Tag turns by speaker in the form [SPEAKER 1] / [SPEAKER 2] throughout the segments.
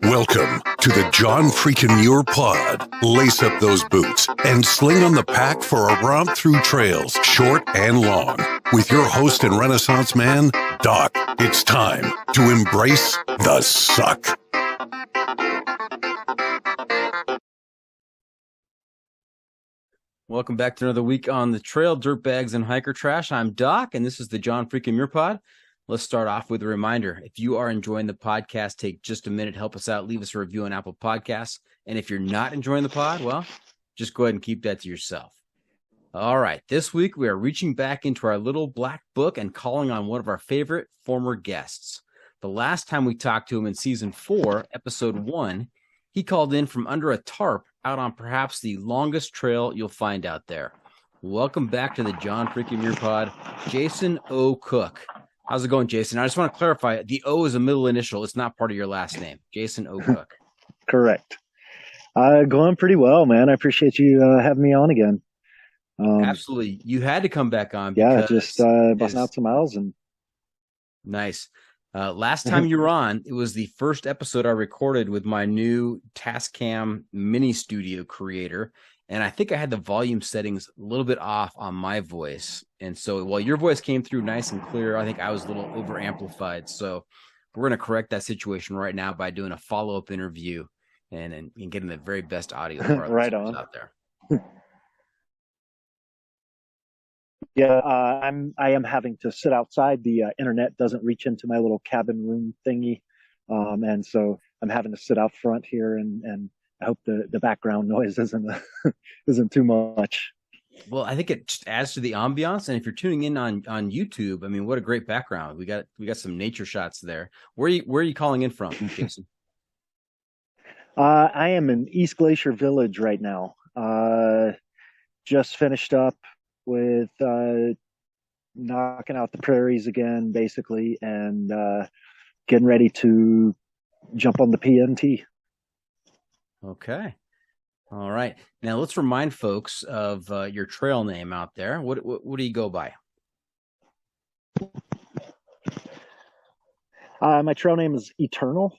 [SPEAKER 1] Welcome to the John Freakin' Muir Pod. Lace up those boots and sling on the pack for a romp through trails, short and long. With your host and Renaissance man, Doc. It's time to embrace the suck.
[SPEAKER 2] Welcome back to another week on the trail, dirtbags and hiker trash. I'm Doc, and this is the John Freakin' Muir Pod. Let's start off with a reminder. If you are enjoying the podcast, take just a minute, help us out, leave us a review on Apple Podcasts. And if you're not enjoying the pod, well, just go ahead and keep that to yourself. All right, this week we are reaching back into our little black book and calling on one of our favorite former guests. The last time we talked to him in season 4, episode 1, he called in from under a tarp out on perhaps the longest trail you'll find out there. Welcome back to the John Freakin' Muir Pod, Jason O. Cook. How's it going, Jason? I just want to clarify, the O is a middle initial. It's not part of your last name. Jason O. Cook.
[SPEAKER 3] Correct. Going pretty well, man. I appreciate you having me on again.
[SPEAKER 2] Absolutely. You had to come back on.
[SPEAKER 3] Yeah, just busting out some miles. And
[SPEAKER 2] nice. Last time you were on, it was the first episode I recorded with my new Tascam mini studio creator. And I think I had the volume settings a little bit off on my voice. And so while your voice came through nice and clear, I think I was a little over amplified. So we're going to correct that situation right now by doing a follow-up interview and getting the very best audio for our
[SPEAKER 3] right on
[SPEAKER 2] out there.
[SPEAKER 3] Yeah, I am having to sit outside. The internet doesn't reach into my little cabin room thingy. And so I'm having to sit out front here and I hope the background noise isn't too much.
[SPEAKER 2] Well, I think it just adds to the ambiance. And if you're tuning in on YouTube, I mean, what a great background. We got some nature shots there. Where are you calling in from, Jason?
[SPEAKER 3] I am in East Glacier Village right now. Just finished up with knocking out the prairies again, basically, and getting ready to jump on the PNT.
[SPEAKER 2] Okay. All right. Now let's remind folks of your trail name out there. What do you go by?
[SPEAKER 3] My trail name is Eternal.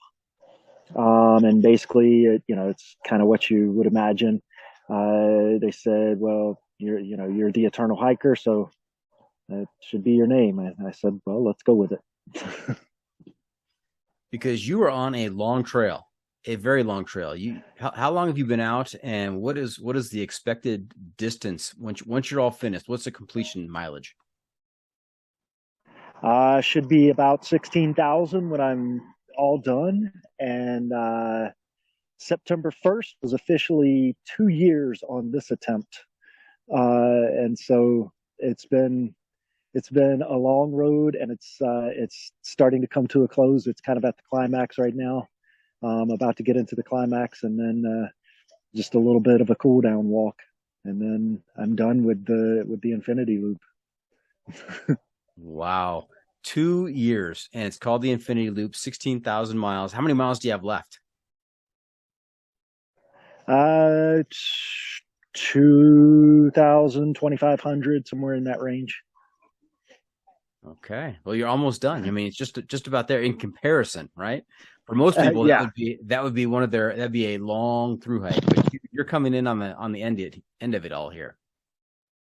[SPEAKER 3] And basically, it's kind of what you would imagine. They said, well, you're the eternal hiker, so that should be your name. And I said, well, let's go with it.
[SPEAKER 2] Because you are on a long trail. A very long trail. How long have you been out, and what is the expected distance once you're all finished? What's the completion mileage?
[SPEAKER 3] Should be about 16,000 when I'm all done. And September 1st was officially 2 years on this attempt. And so it's been a long road, and it's starting to come to a close. It's kind of at the climax right now. I'm about to get into the climax, and then just a little bit of a cool down walk, and then I'm done with the infinity loop.
[SPEAKER 2] Wow. 2 years, and it's called the Infinity Loop, 16,000 miles. How many miles do you have left?
[SPEAKER 3] 2,000, 2,500, somewhere in that range.
[SPEAKER 2] Okay. Well, you're almost done. I mean, it's just about there in comparison, right? For most people,
[SPEAKER 3] yeah.
[SPEAKER 2] that would be that'd be a long through hike, but you're coming in on the end of it all here.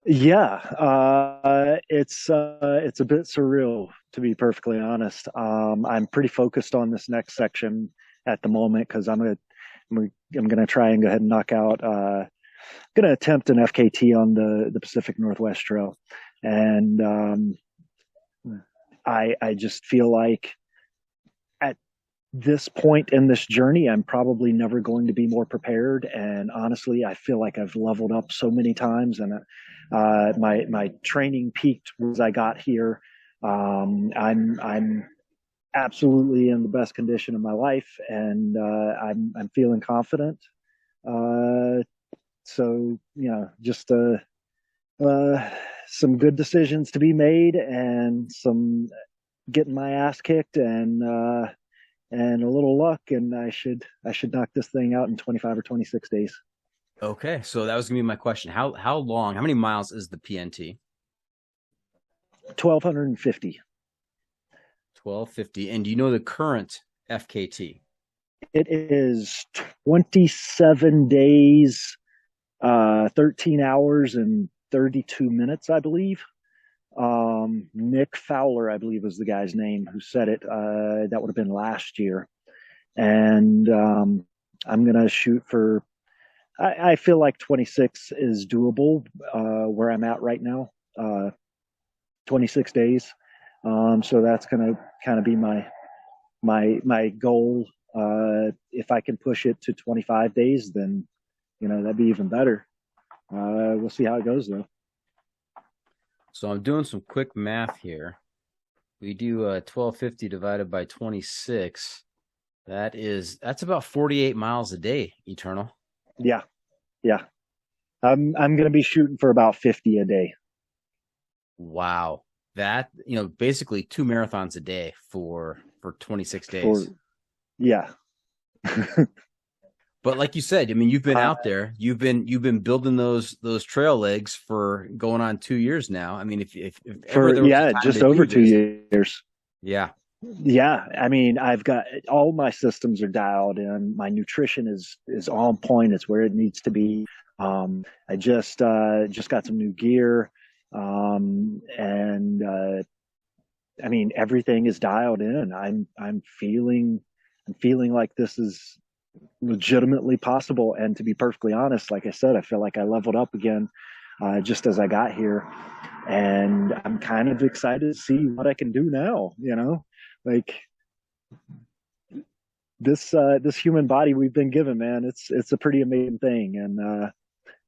[SPEAKER 3] Yeah, it's a bit surreal, to be perfectly honest. I'm pretty focused on this next section at the moment because I'm gonna try and go ahead and knock out. Gonna attempt an FKT on the Pacific Northwest Trail, and I just feel like at this point in this journey, I'm probably never going to be more prepared. And honestly, I feel like I've leveled up so many times, and my training peaked as I got here. I'm absolutely in the best condition of my life, and I'm feeling confident. So just some good decisions to be made, and some getting my ass kicked, and a little luck, and I should knock this thing out in 25 or 26 days.
[SPEAKER 2] Okay, so that was gonna be my question. How long? How many miles is the PNT?
[SPEAKER 3] 1250.
[SPEAKER 2] 1250. And do you know the current FKT?
[SPEAKER 3] It is 27 days, 13 hours and 32 minutes, I believe. Nick Fowler, I believe, was the guy's name who said it. That would have been last year. And I'm going to shoot for, I feel like 26 is doable where I'm at right now, 26 days. So that's going to kind of be my goal. If I can push it to 25 days, then, that'd be even better. We'll see how it goes, though.
[SPEAKER 2] So I'm doing some quick math here. We do 1250 divided by 26. That's about 48 miles a day, Eternal.
[SPEAKER 3] Yeah. I'm going to be shooting for about 50 a day.
[SPEAKER 2] Wow. That, basically 2 marathons a day for 26 days.
[SPEAKER 3] Yeah.
[SPEAKER 2] But like you said, I mean, you've been out there, you've been building those trail legs for going on 2 years now. I mean, if
[SPEAKER 3] just over 2 years.
[SPEAKER 2] Yeah.
[SPEAKER 3] Yeah. I mean, I've got all my systems are dialed in. My nutrition is on point. It's where it needs to be. I just got some new gear. I mean, everything is dialed in. I'm feeling like this is legitimately possible. And to be perfectly honest, like I said, I feel like I leveled up again just as I got here, and I'm kind of excited to see what I can do now. Like this human body we've been given, man. It's a pretty amazing thing,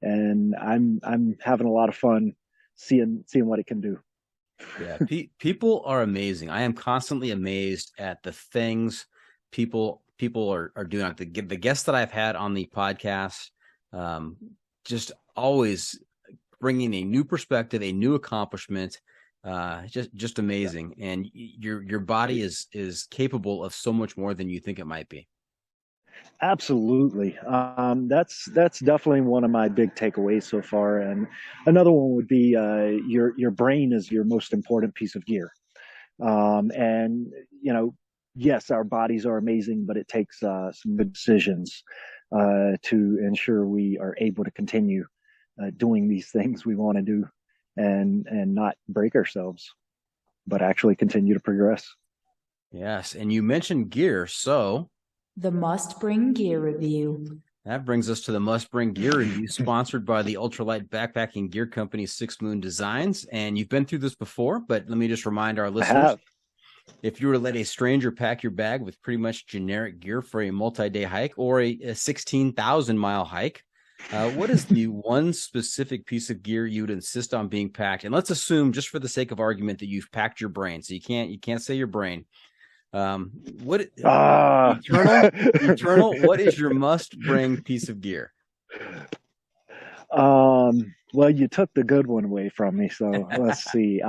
[SPEAKER 3] and I'm having a lot of fun seeing what it can do.
[SPEAKER 2] Yeah, people are amazing. I am constantly amazed at the things people are doing. The guests that I've had on the podcast, just always bringing a new perspective, a new accomplishment, just amazing. And your body is capable of so much more than you think it might be.
[SPEAKER 3] Absolutely. That's definitely one of my big takeaways so far. And another one would be your brain is your most important piece of gear. And yes, our bodies are amazing, but it takes some good decisions to ensure we are able to continue doing these things we want to do, and not break ourselves, but actually continue to progress.
[SPEAKER 2] Yes, and you mentioned gear, so
[SPEAKER 4] the Must Bring Gear Review.
[SPEAKER 2] That brings us to the Must Bring Gear Review, sponsored by the ultralight backpacking gear company Six Moon Designs. And you've been through this before, but let me just remind our listeners, if you were to let a stranger pack your bag with pretty much generic gear for a multi-day hike or a 16,000-mile hike, what is the one specific piece of gear you would insist on being packed? And let's assume, just for the sake of argument, that you've packed your brain. So you can't say your brain. Eternal, what is your must-bring piece of gear?
[SPEAKER 3] Well, you took the good one away from me, so let's see.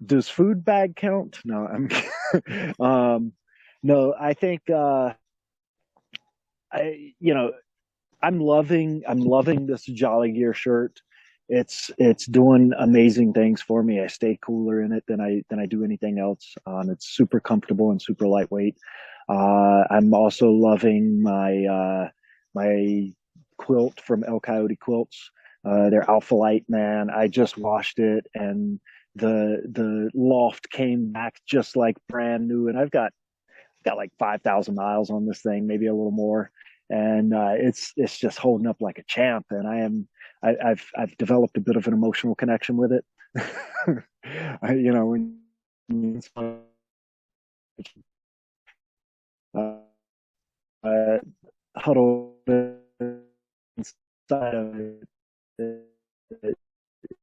[SPEAKER 3] Does food bag count? No, no. I think I'm loving this Jolly Gear shirt. It's doing amazing things for me. I stay cooler in it than I do anything else. It's super comfortable and super lightweight. I'm also loving my quilt from El Coyote Quilts. Their Alpha Light, man. I just washed it, and the loft came back just like brand new. And I've got like 5,000 miles on this thing, maybe a little more. And it's just holding up like a champ. And I've developed a bit of an emotional connection with it. When huddle inside of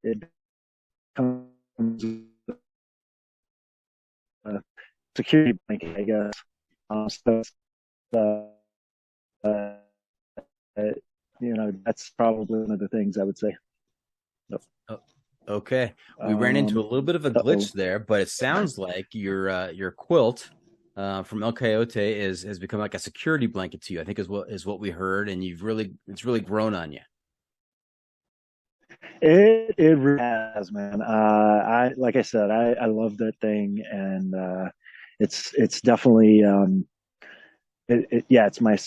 [SPEAKER 3] it becomes a security blanket, I guess. That's probably one of the things I would say.
[SPEAKER 2] Okay, we ran into a little bit of a glitch there, but it sounds like your quilt from El Coyote has become like a security blanket to you, I think is what we heard, and it's really grown on you.
[SPEAKER 3] It really has, man. I like I said, I love that thing, and it's definitely yeah, it's my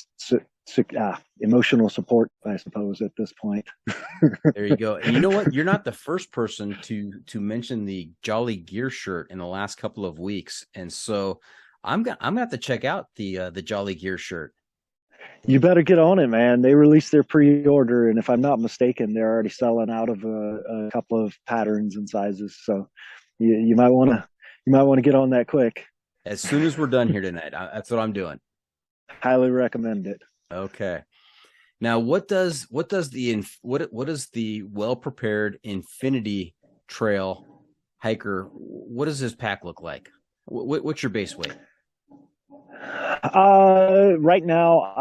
[SPEAKER 3] emotional support, I suppose, at this point.
[SPEAKER 2] There you go. And you know what? You're not the first person to mention the Jolly Gear shirt in the last couple of weeks, and so I'm gonna have to check out the Jolly Gear shirt.
[SPEAKER 3] You better get on it, man. They released their pre-order, and if I'm not mistaken, they're already selling out of a couple of patterns and sizes. So you might want to get on that quick.
[SPEAKER 2] As soon as we're done here tonight, that's what I'm doing.
[SPEAKER 3] Highly recommend it.
[SPEAKER 2] Okay. Now, what does the well prepared Infinity Trail hiker? What does his pack look like? What's your base weight?
[SPEAKER 3] Right now,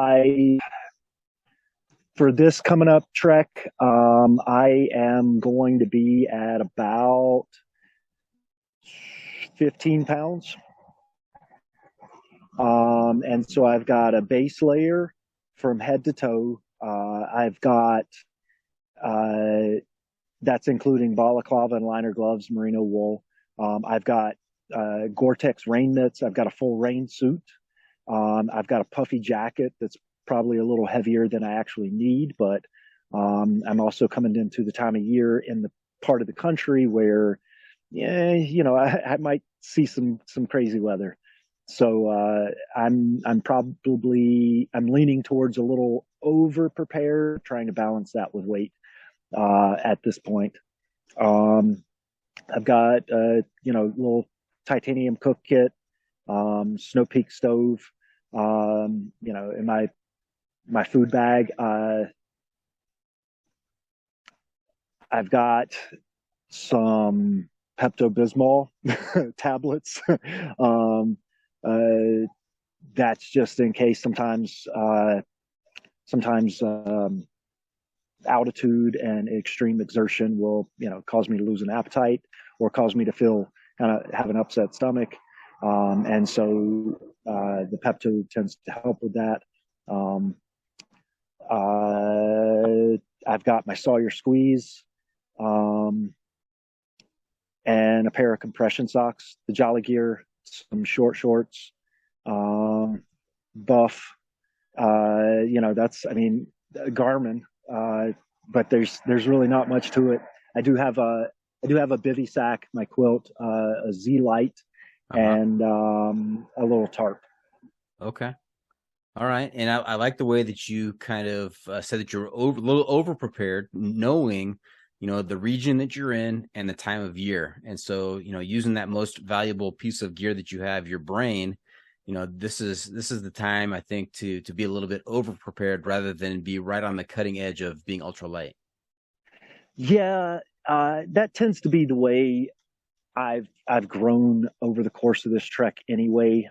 [SPEAKER 3] for this coming up trek, I am going to be at about 15 pounds. And so I've got a base layer from head to toe. I've got, that's including balaclava and liner gloves, merino wool. I've got Gore-Tex rain mitts. I've got a full rain suit. I've got a puffy jacket that's probably a little heavier than I actually need, but I'm also coming into the time of year in the part of the country where, yeah, I might see some crazy weather. So I'm leaning towards a little over prepared, trying to balance that with weight at this point. I've got little titanium cook kit, Snow Peak stove, in my food bag. I've got some Pepto-Bismol tablets. That's just in case sometimes altitude and extreme exertion will, cause me to lose an appetite or cause me to feel have an upset stomach. And so the Pepto tends to help with that. I've got my Sawyer Squeeze, and a pair of compression socks, the Jolly Gear, some short shorts, buff. Garmin, but there's really not much to it. I do have a bivy sack, my quilt, a Z Light, and a little tarp.
[SPEAKER 2] Okay. All right. And I like the way that you kind of said that you're a little over prepared, knowing, the region that you're in and the time of year. And so, using that most valuable piece of gear that you have, your brain, this is the time, I think, to be a little bit over prepared rather than be right on the cutting edge of being ultralight. Yeah.
[SPEAKER 3] That tends to be the way I've grown over the course of this trek anyway.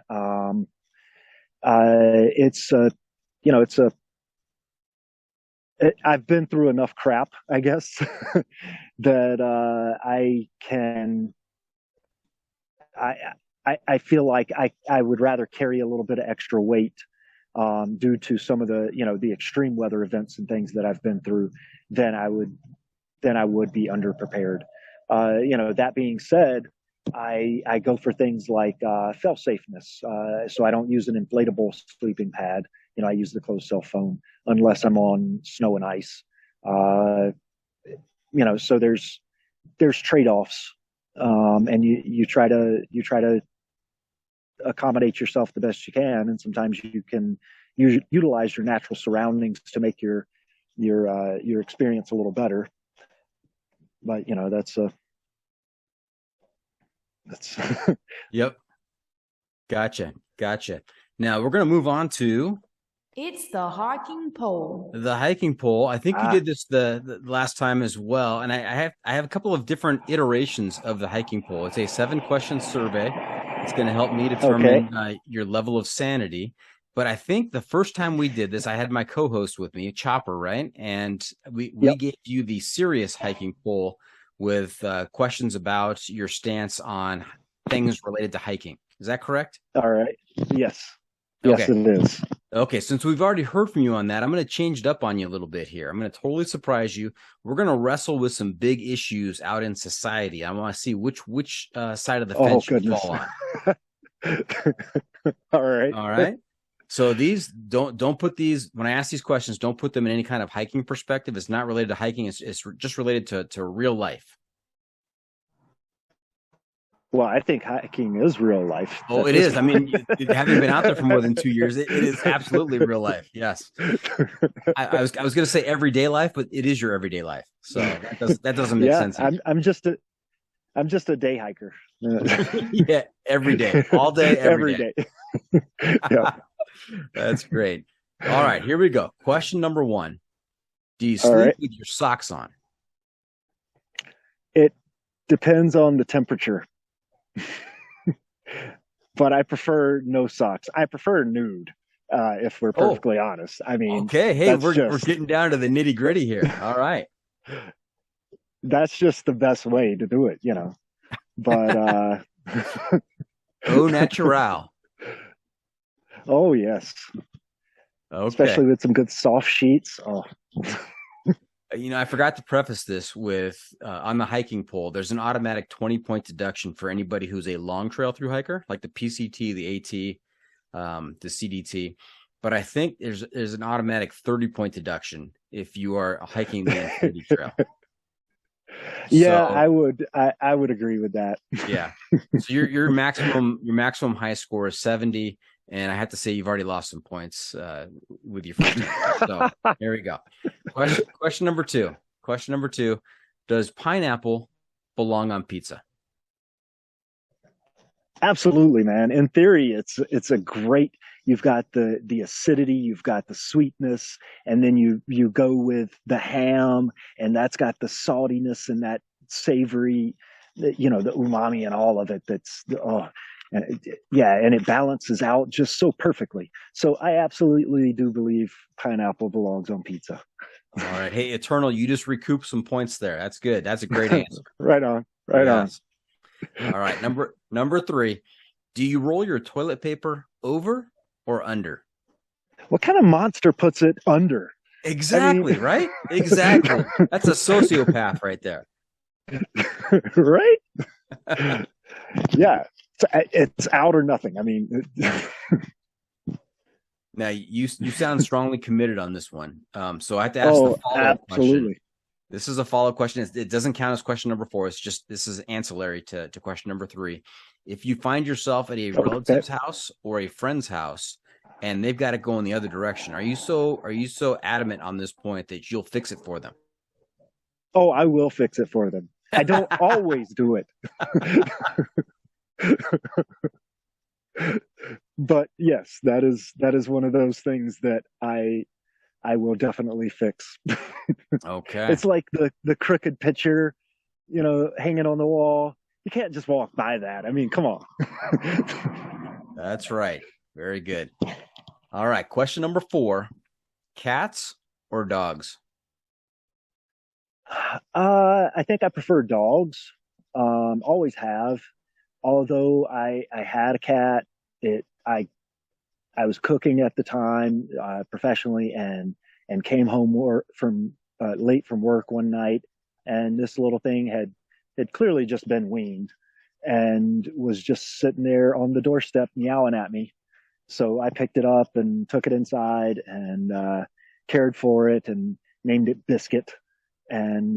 [SPEAKER 3] I've been through enough crap, I guess, that I feel like I would rather carry a little bit of extra weight due to some of the extreme weather events and things that I've been through than I would be underprepared. That being said, I go for things like fail safeness. So I don't use an inflatable sleeping pad. I use the closed cell foam unless I'm on snow and ice. So there's trade-offs, and you try to accommodate yourself the best you can, and sometimes you can utilize your natural surroundings to make your experience a little better. But that's
[SPEAKER 2] Yep. Gotcha. Now we're going to move on to
[SPEAKER 4] It's the hiking pole.
[SPEAKER 2] the hiking pole. I think you did this the last time as well, and I have a couple of different iterations of the hiking pole. It's a 7-question survey. It's going to help me determine your level of sanity. But I think the first time we did this, I had my co-host with me, Chopper, right? And we gave you the serious hiking pole with questions about your stance on things related to hiking. Is that correct?
[SPEAKER 3] All right. Yes.
[SPEAKER 2] Okay.
[SPEAKER 3] Yes, it is.
[SPEAKER 2] Okay, since we've already heard from you on that, I'm going to change it up on you a little bit here. I'm going to totally surprise you. We're going to wrestle with some big issues out in society. I want to see which side of the fence you
[SPEAKER 3] goodness.
[SPEAKER 2] fall on.
[SPEAKER 3] All right.
[SPEAKER 2] All right. So these don't put these, when I ask these questions, don't put them in any kind of hiking perspective. It's not related to hiking. It's just related to real life.
[SPEAKER 3] Well, I think hiking is real life.
[SPEAKER 2] Oh, it is. I mean, having been out there for more than 2 years, it is absolutely real life. Yes. I was going to say everyday life, but it is your everyday life. So that doesn't make sense.
[SPEAKER 3] I'm just a day hiker.
[SPEAKER 2] Yeah, every day, all day, every day.
[SPEAKER 3] Yeah.
[SPEAKER 2] That's great. All right, here we go. Question number 1. Do you sleep with your socks on?
[SPEAKER 3] It depends on the temperature. But I prefer no socks. I prefer nude, if we're perfectly honest. I mean,
[SPEAKER 2] okay, hey, we're getting down to the nitty gritty here. All right.
[SPEAKER 3] That's just the best way to do it, But
[SPEAKER 2] au natural.
[SPEAKER 3] Oh yes.
[SPEAKER 2] Okay.
[SPEAKER 3] Especially with some good soft sheets. Oh.
[SPEAKER 2] I forgot to preface this with on the hiking poll, there's an automatic 20-point deduction for anybody who's a long trail through hiker, like the PCT, the AT, the CDT. But I think there's an automatic 30-point deduction if you are hiking the Infinity Trail.
[SPEAKER 3] Yeah, so, I would agree with that.
[SPEAKER 2] Yeah. So your maximum high score is 70. And I have to say, you've already lost some points with your first time. So there we go. Question number 2. Question number 2. Does pineapple belong on pizza?
[SPEAKER 3] Absolutely, man. In theory, it's a great, you've got the acidity, you've got the sweetness, and then you go with the ham, and that's got the saltiness and that savory, the umami and all of it. And it balances out just so perfectly. So I absolutely do believe pineapple belongs on pizza.
[SPEAKER 2] All right. Hey, Eternal, you just recouped some points there. That's good. That's a great answer.
[SPEAKER 3] Right on. Right on.
[SPEAKER 2] All right. Number 3. Do you roll your toilet paper over or under?
[SPEAKER 3] What kind of monster puts it under?
[SPEAKER 2] Exactly, right? Exactly. That's a sociopath right there.
[SPEAKER 3] Right? Yeah. It's out or nothing. I mean,
[SPEAKER 2] now you sound strongly committed on this one. So I have to ask the follow-up question. This is a follow-up question. It doesn't count as question number 4. It's just, this is ancillary to question number 3. If you find yourself at a relative's house or a friend's house and they've got to go in the other direction, are you so adamant on this point that you'll fix it for them?
[SPEAKER 3] Oh, I will fix it for them. I don't always do it. But yes, that is one of those things that I will definitely fix.
[SPEAKER 2] Okay.
[SPEAKER 3] It's like the crooked picture, hanging on the wall. You can't just walk by that. I mean, come on.
[SPEAKER 2] That's right. Very good. All right. Question number 4. Cats or dogs?
[SPEAKER 3] I think I prefer dogs. Always have. Although I had a cat, I was cooking at the time professionally and came home late from work one night, and this little thing had clearly just been weaned and was just sitting there on the doorstep meowing at me. So I picked it up and took it inside and cared for it and named it Biscuit. And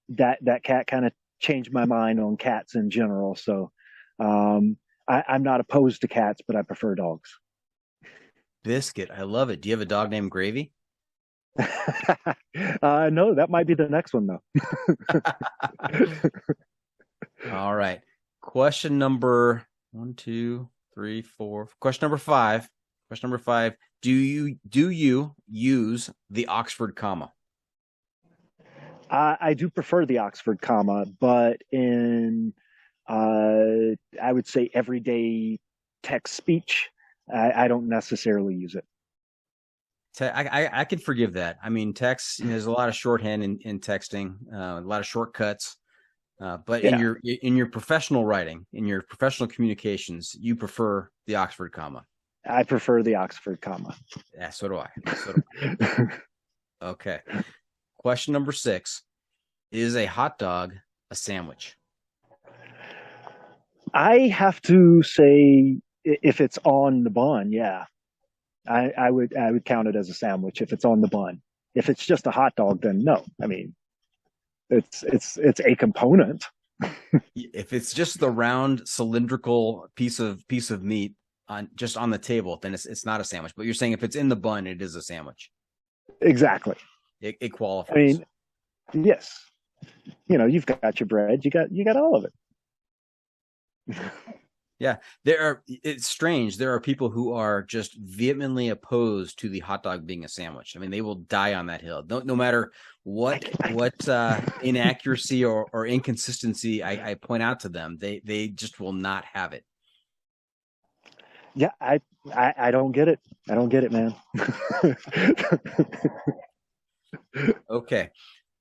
[SPEAKER 3] that cat kind of changed my mind on cats in general. So I'm not opposed to cats, but I prefer dogs.
[SPEAKER 2] Biscuit. I love it. Do you have a dog named Gravy?
[SPEAKER 3] No, that might be the next one, though.
[SPEAKER 2] All right. Question number 1, 2, 3, 4. Question number 5. Question number 5. Do you use the Oxford comma?
[SPEAKER 3] I do prefer the Oxford comma, but in I would say everyday text speech, I don't necessarily use it.
[SPEAKER 2] I can forgive that. I mean, text, there's a lot of shorthand in texting, a lot of shortcuts. But yeah, in your professional writing, in your professional communications, you prefer the Oxford comma.
[SPEAKER 3] I prefer the Oxford comma.
[SPEAKER 2] Yeah, so do I. So do I. Okay. Question number 6. Is a hot dog a sandwich?
[SPEAKER 3] I have to say, if it's on the bun, yeah, I would count it as a sandwich if it's on the bun. If it's just a hot dog, then no. I mean, it's a component.
[SPEAKER 2] If it's just the round cylindrical piece of meat on the table, then it's not a sandwich. But you're saying if it's in the bun, it is a sandwich.
[SPEAKER 3] Exactly.
[SPEAKER 2] It qualifies.
[SPEAKER 3] I mean, yes. You've got your bread, you got all of it.
[SPEAKER 2] Yeah, it's strange. There are people who are just vehemently opposed to the hot dog being a sandwich. I mean, they will die on that hill. No matter what inaccuracy or inconsistency I point out to them, they just will not have it.
[SPEAKER 3] Yeah, I don't get it. I don't get it, man.
[SPEAKER 2] Okay.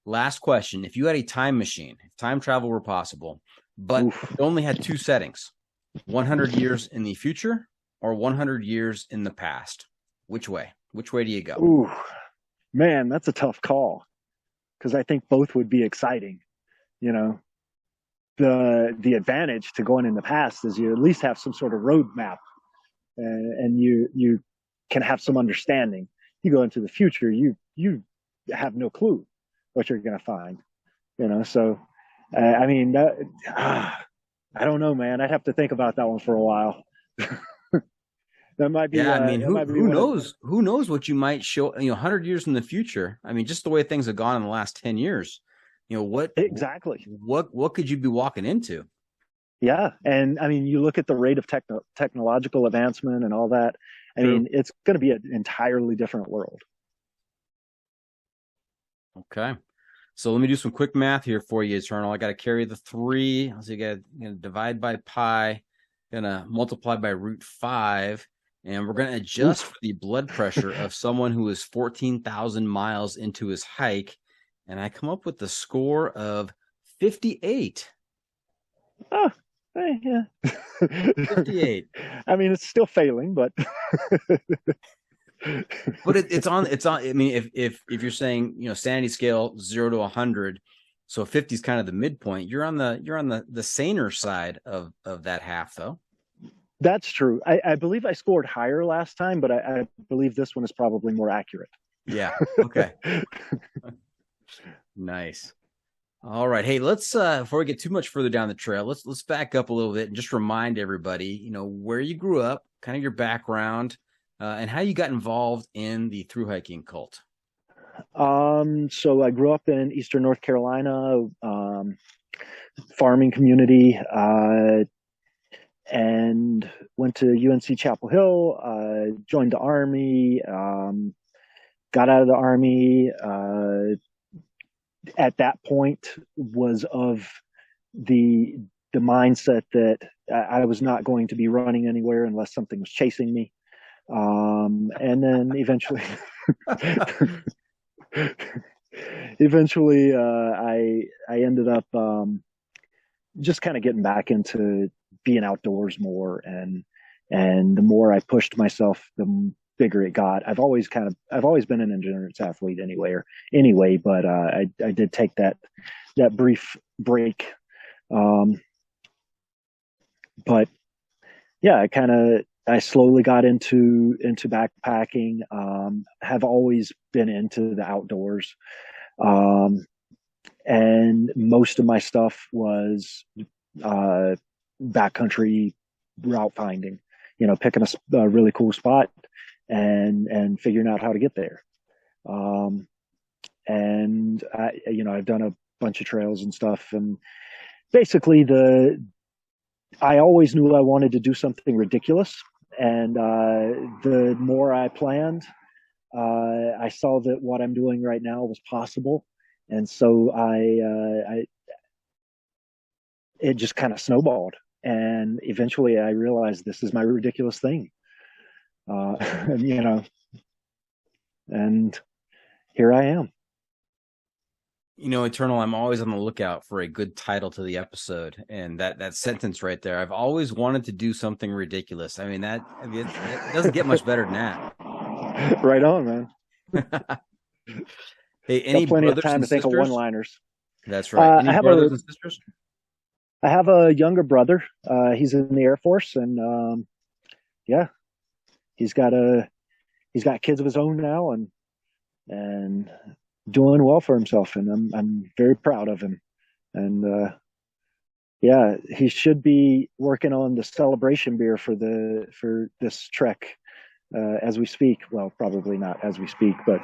[SPEAKER 2] Last question. If you had a time machine, if time travel were possible, but you only had 2 settings, 100 years in the future or 100 years in the past, which way do you go?
[SPEAKER 3] Ooh, man, that's a tough call, because I think both would be exciting. The advantage to going in the past is you at least have some sort of roadmap, and you can have some understanding. You go into the future, you have no clue what you're going to find. So I mean, I don't know, man. I'd have to think about that one for a while. That might be.
[SPEAKER 2] Yeah, I mean, who knows? Who knows what you might show? 100 years in the future. I mean, just the way things have gone in the last 10 years. What
[SPEAKER 3] exactly?
[SPEAKER 2] What could you be walking into?
[SPEAKER 3] Yeah, and I mean, you look at the rate of technological advancement and all that. I mean, it's going to be an entirely different world.
[SPEAKER 2] Okay. So let me do some quick math here for you, Eternal. I got to carry the 3. So you got to divide by pi, going to multiply by √5, and we're going to adjust for the blood pressure of someone who is 14,000 miles into his hike, and I come up with the score of 58.
[SPEAKER 3] Oh, yeah.
[SPEAKER 2] 58.
[SPEAKER 3] I mean, it's still failing, but
[SPEAKER 2] but it's on. I mean, if you're saying sanity scale 0 to 100, so 50 is kind of the midpoint. You're on the saner side of that half, though.
[SPEAKER 3] That's true. I believe I scored higher last time, but I believe this one is probably more accurate.
[SPEAKER 2] Yeah. Okay. Nice. All right. Hey, let's before we get too much further down the trail, let's back up a little bit and just remind everybody, where you grew up, kind of your background. And how you got involved in the thru hiking cult.
[SPEAKER 3] So I grew up in Eastern North Carolina, farming community, and went to UNC Chapel Hill, joined the Army, got out of the Army. At that point was of the mindset that I was not going to be running anywhere unless something was chasing me. And then eventually, I ended up just kind of getting back into being outdoors more, and the more I pushed myself, the bigger it got. I've always been an endurance athlete anyway, but I did take that brief break. But yeah, I slowly got into backpacking. Have always been into the outdoors, and most of my stuff was backcountry route finding. Picking a really cool spot and figuring out how to get there. And I've done a bunch of trails and stuff, and basically I always knew I wanted to do something ridiculous. And the more I planned, I saw that what I'm doing right now was possible, and so it just kind of snowballed. And eventually, I realized this is my ridiculous thing, and here I am.
[SPEAKER 2] Eternal, I'm always on the lookout for a good title to the episode, and that sentence right there. I've always wanted to do something ridiculous. It doesn't get much better than that.
[SPEAKER 3] Right on, man.
[SPEAKER 2] Hey, any
[SPEAKER 3] Got plenty of
[SPEAKER 2] brothers
[SPEAKER 3] time
[SPEAKER 2] and
[SPEAKER 3] to think of
[SPEAKER 2] sisters?
[SPEAKER 3] one-liners.
[SPEAKER 2] That's right. Any brothers and sisters?
[SPEAKER 3] I have a younger brother. He's in the Air Force, and yeah, he's got kids of his own now, and doing well for himself, and I'm very proud of him. And yeah, he should be working on the celebration beer for this trek as we speak. Well, probably not as we speak, but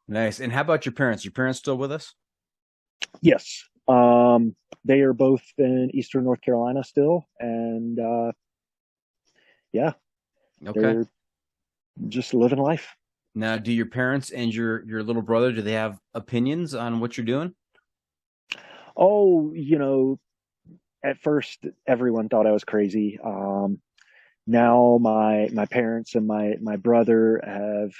[SPEAKER 2] Nice. And how about your parents? Your parents still with us?
[SPEAKER 3] yes. They are both in Eastern North Carolina still, and yeah,
[SPEAKER 2] Okay.
[SPEAKER 3] they're just living life.
[SPEAKER 2] Now, do your parents and your little brother, do they have opinions on what you're doing?
[SPEAKER 3] Oh, at first everyone thought I was crazy. Now my parents and my brother have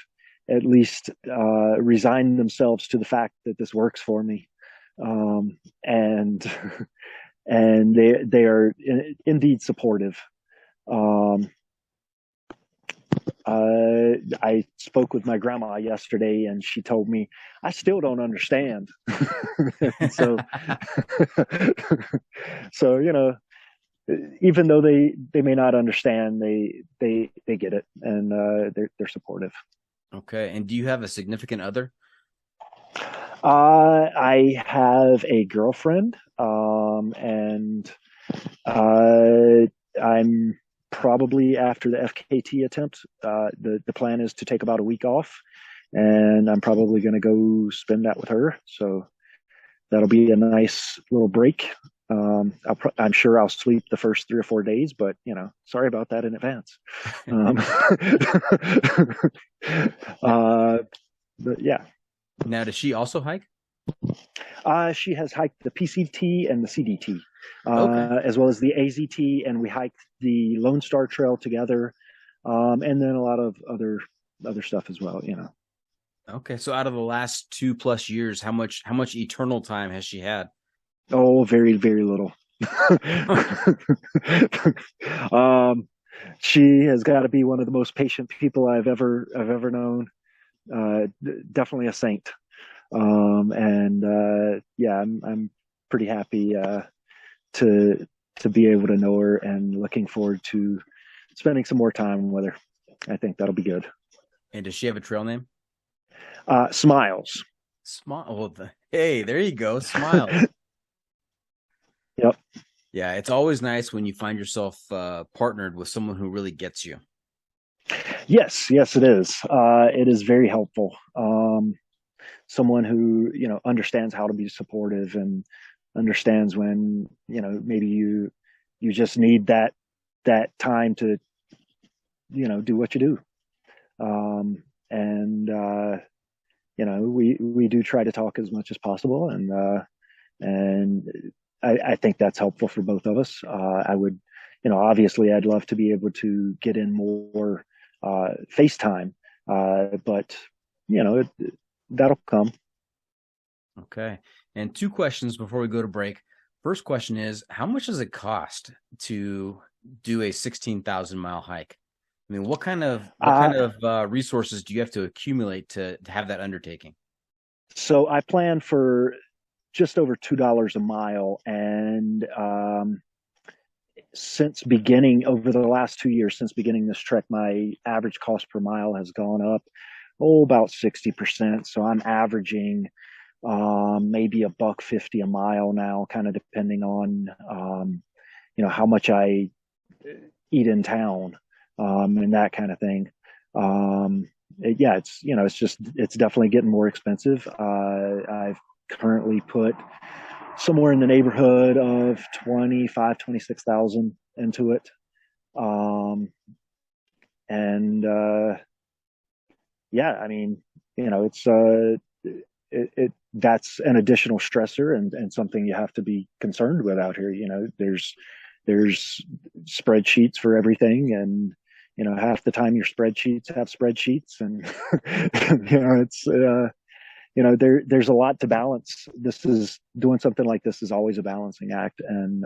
[SPEAKER 3] at least resigned themselves to the fact that this works for me, and and they are indeed supportive. I spoke with my grandma yesterday, and she told me I still don't understand. so, so even though they may not understand, they get it, and they're supportive.
[SPEAKER 2] Okay. And do you have a significant other?
[SPEAKER 3] I have a girlfriend, and I'm probably after the FKT attempt. The plan is to take about a week off, and I'm probably going to go spend that with her. So that'll be a nice little break. I'm sure I'll sleep the first 3 or 4 days, but sorry about that in advance. But yeah.
[SPEAKER 2] Now, does she also hike?
[SPEAKER 3] She has hiked the PCT and the CDT,
[SPEAKER 2] Okay.
[SPEAKER 3] as well as the AZT, and we hiked the Lone Star Trail together, and then a lot of other stuff as well.
[SPEAKER 2] Okay. So out of the last 2+ years, how much eternal time has she had?
[SPEAKER 3] Oh, very, very little. She has got to be one of the most patient people I've ever known. Definitely a saint. And yeah, I'm pretty happy to be able to know her, and looking forward to spending some more time with her. I think that'll be good.
[SPEAKER 2] And does she have a trail name?
[SPEAKER 3] Smiles.
[SPEAKER 2] Smile. Hey, there you go. Smiles.
[SPEAKER 3] Yep.
[SPEAKER 2] Yeah, it's always nice when you find yourself partnered with someone who really gets you.
[SPEAKER 3] Yes, it is. It is very helpful. Someone who understands how to be supportive, and understands when maybe you just need that time to do what you do. And we do try to talk as much as possible, and I think that's helpful for both of us. I would, obviously I'd love to be able to get in more FaceTime, but that'll come.
[SPEAKER 2] Okay. And 2 questions before we go to break. First question is, how much does it cost to do a 16,000-mile hike? I mean, what kind of resources do you have to accumulate to have that undertaking?
[SPEAKER 3] So I plan for just over $2 a mile, and over the last 2 years, since beginning this trek, my average cost per mile has gone up about 60%. So I'm averaging maybe $1.50 a mile now, kind of depending on how much I eat in town, and that kind of thing. Yeah, it's definitely getting more expensive. I've currently put somewhere in the neighborhood of 26,000 into it. And yeah, I mean, it's that's an additional stressor, and something you have to be concerned with out here. There's spreadsheets for everything, and half the time your spreadsheets have spreadsheets, and it's there's a lot to balance. This is doing something like this is always a balancing act. And,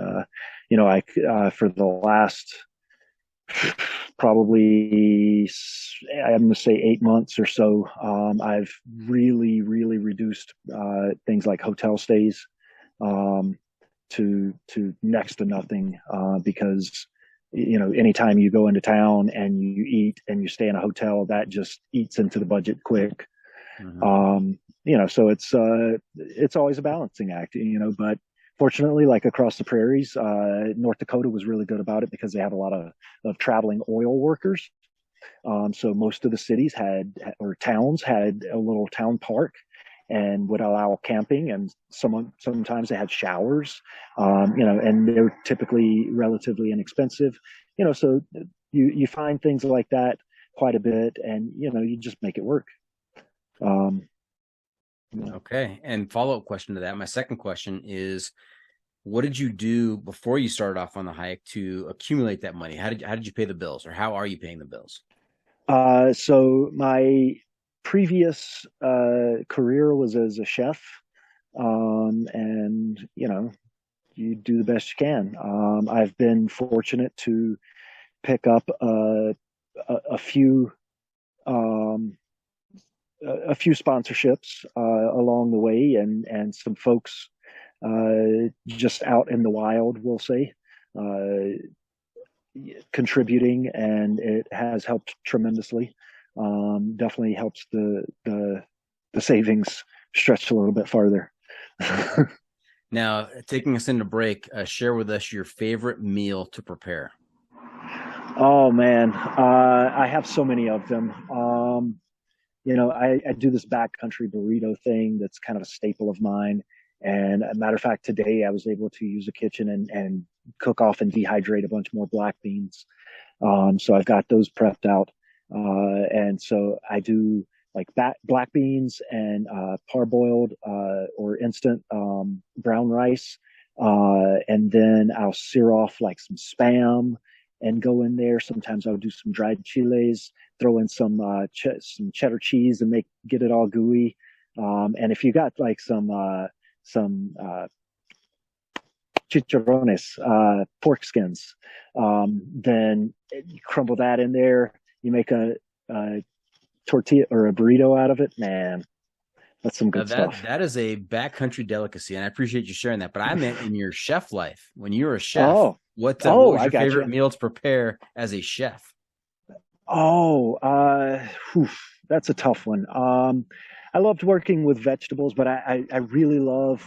[SPEAKER 3] for the last probably, I'm going to say 8 months or so, I've really, really reduced things like hotel stays to next to nothing, because anytime you go into town and you eat and you stay in a hotel, that just eats into the budget quick. So it's always a balancing act, but fortunately, like across the prairies, North Dakota was really good about it because they have a lot of traveling oil workers. So most of the cities or towns had a little town park and would allow camping, and sometimes they had showers, and they're typically relatively inexpensive, so you find things like that quite a bit, and you just make it work.
[SPEAKER 2] Okay. And follow-up question to that. My second question is, what did you do before you started off on the hike to accumulate that money? How did you pay the bills, or how are you paying the bills?
[SPEAKER 3] So my previous career was as a chef, and you do the best you can. I've been fortunate to pick up a few sponsorships along the way, and some folks just out in the wild, we'll say, contributing, and it has helped tremendously. Definitely helps the savings stretch a little bit farther.
[SPEAKER 2] Now, taking us into break, share with us your favorite meal to prepare.
[SPEAKER 3] Oh man, I have so many of them. I do this backcountry burrito thing that's kind of a staple of mine. And a matter of fact, today I was able to use the kitchen and cook off and dehydrate a bunch more black beans. So I've got those prepped out. And so I do like black beans and parboiled or instant brown rice. And then I'll sear off like some Spam and go in there. Sometimes I'll do some dried chiles, throw in some cheddar cheese and get it all gooey. And if you got like some chicharrones, pork skins, then you crumble that in there. You make a tortilla or a burrito out of it. Man, that's some good stuff.
[SPEAKER 2] That is a backcountry delicacy, and I appreciate you sharing that. But I meant in your chef life, when you were a chef, what was your favorite meal to prepare as a chef?
[SPEAKER 3] That's a tough one. I loved working with vegetables, but I really love,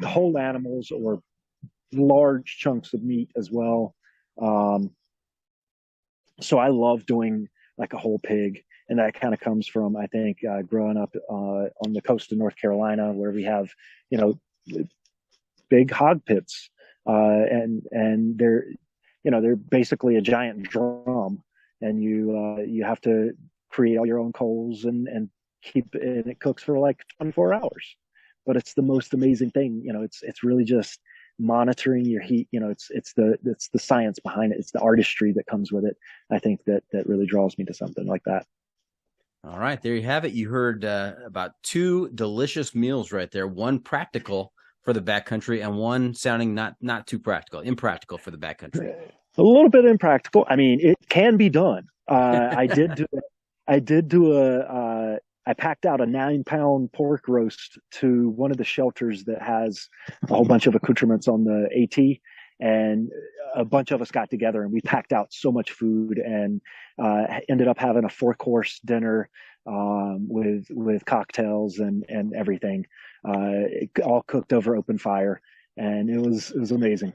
[SPEAKER 3] whole animals or large chunks of meat as well. So I love doing like a whole pig. And that kind of comes from, I think, growing up on the coast of North Carolina, where we have, big hog pits. And they're basically a giant drum, and you have to create all your own coals and and it cooks for like 24 hours. But it's the most amazing thing. It's really just monitoring your heat. It's the science behind it. It's the artistry that comes with it. I think that really draws me to something like that.
[SPEAKER 2] All right, there you have it. You heard about two delicious meals right there. One practical for the backcountry, and one sounding not too impractical for the backcountry.
[SPEAKER 3] A little bit impractical. I mean, it can be done. I packed out a 9-pound pork roast to one of the shelters that has a whole bunch of accoutrements on the AT, and a bunch of us got together and we packed out so much food, and ended up having a 4-course dinner with cocktails and everything, all cooked over open fire, and it was amazing.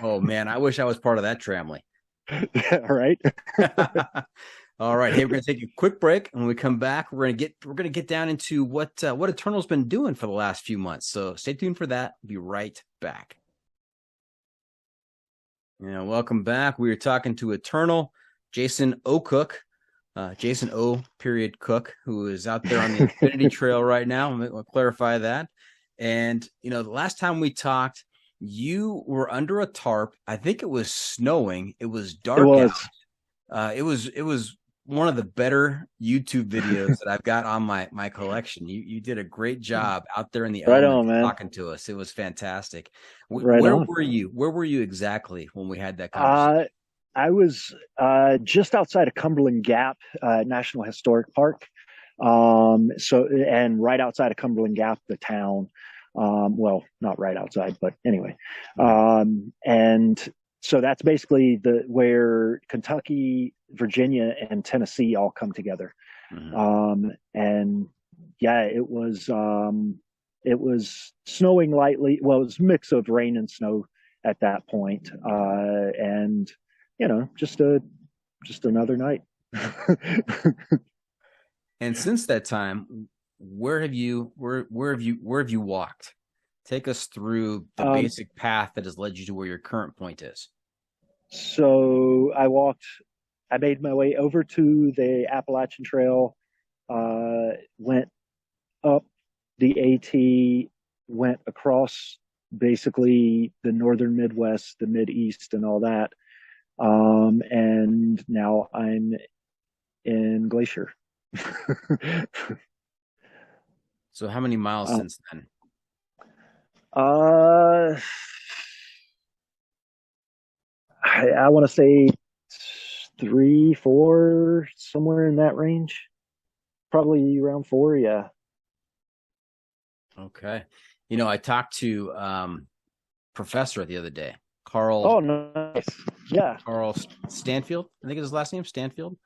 [SPEAKER 2] Oh man, I wish I was part of that tramley.
[SPEAKER 3] Right.
[SPEAKER 2] All right, hey, we're gonna take a quick break, and when we come back, we're gonna get down into what Eternal's been doing for the last few months. So stay tuned for that. We'll be right back. Welcome back. We were talking to Eternal, Jason O. Cook, Jason O. Cook, who is out there on the Infinity Trail right now. I'll clarify that. And the last time we talked, you were under a tarp. I think it was snowing. It was dark out. It was one of the better YouTube videos that I've got on my collection. You did a great job out there in the
[SPEAKER 3] Right
[SPEAKER 2] elements
[SPEAKER 3] on, man.
[SPEAKER 2] talking to us. It was fantastic.
[SPEAKER 3] Right
[SPEAKER 2] Where
[SPEAKER 3] on.
[SPEAKER 2] were you? Where were you exactly when we had that conversation?
[SPEAKER 3] I was just outside of Cumberland Gap National Historic Park. And right outside of Cumberland Gap, the town. Well, not right outside, but anyway. And so that's basically where Kentucky, Virginia, and Tennessee all come together.
[SPEAKER 2] Mm-hmm.
[SPEAKER 3] And yeah, it was snowing lightly. Well, it was a mix of rain and snow at that point. And just another night.
[SPEAKER 2] And since that time, where have you walked? Take us through the basic path that has led you to where your current point is.
[SPEAKER 3] So I made my way over to the Appalachian Trail, went up the AT, went across basically the northern Midwest, the Mideast, and all that. And now I'm in Glacier.
[SPEAKER 2] So how many miles since then?
[SPEAKER 3] I want to say 3, 4, somewhere in that range. Probably around 4, yeah.
[SPEAKER 2] Okay. I talked to Professor the other day, Carl.
[SPEAKER 3] Oh, nice. Yeah.
[SPEAKER 2] Carl Stanfield, I think is his last name, Stanfield.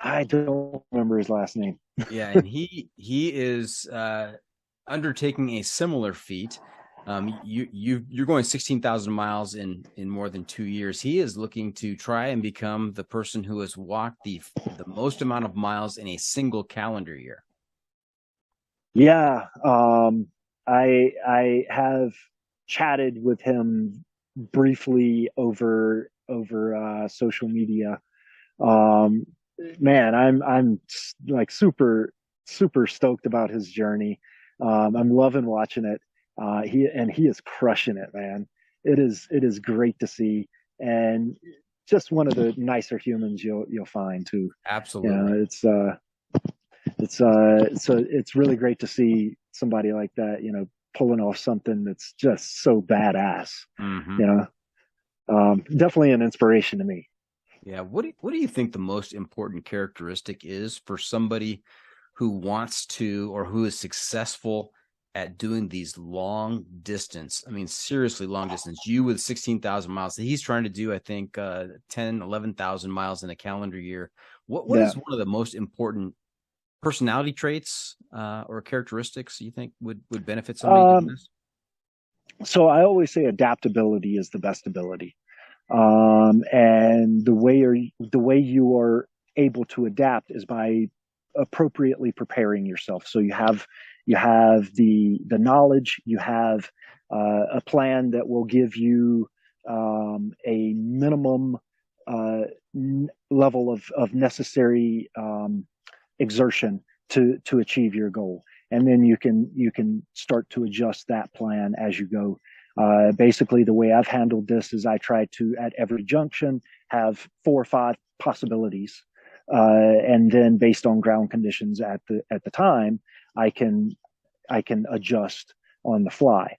[SPEAKER 3] I don't remember his last name.
[SPEAKER 2] Yeah, and he is undertaking a similar feat. You're going 16,000 miles in more than 2 years. He is looking to try and become the person who has walked the most amount of miles in a single calendar year.
[SPEAKER 3] Yeah, I have chatted with him briefly over social media. Man, I'm like super stoked about his journey. I'm loving watching it. He is crushing it, man. It is great to see, and just one of the nicer humans you'll find too.
[SPEAKER 2] Absolutely.
[SPEAKER 3] It's really great to see somebody like that, pulling off something that's just so badass.
[SPEAKER 2] Mm-hmm.
[SPEAKER 3] Definitely an inspiration to me.
[SPEAKER 2] Yeah. What do you think the most important characteristic is for somebody who wants to, or who is successful at doing these long distance? I mean, seriously long distance. You with 16,000 miles. He's trying to do, I think, 10, 11,000 miles in a calendar year. What is one of the most important personality traits or characteristics you think would benefit somebody doing this?
[SPEAKER 3] So I always say adaptability is the best ability. And the way you are able to adapt is by appropriately preparing yourself. So you have the knowledge, you have a plan that will give you a minimum level of necessary exertion to achieve your goal, and then you can start to adjust that plan as you go. Basically, the way I've handled this is I try to, at every junction, have 4 or 5 possibilities, and then based on ground conditions at the time, I can adjust on the fly.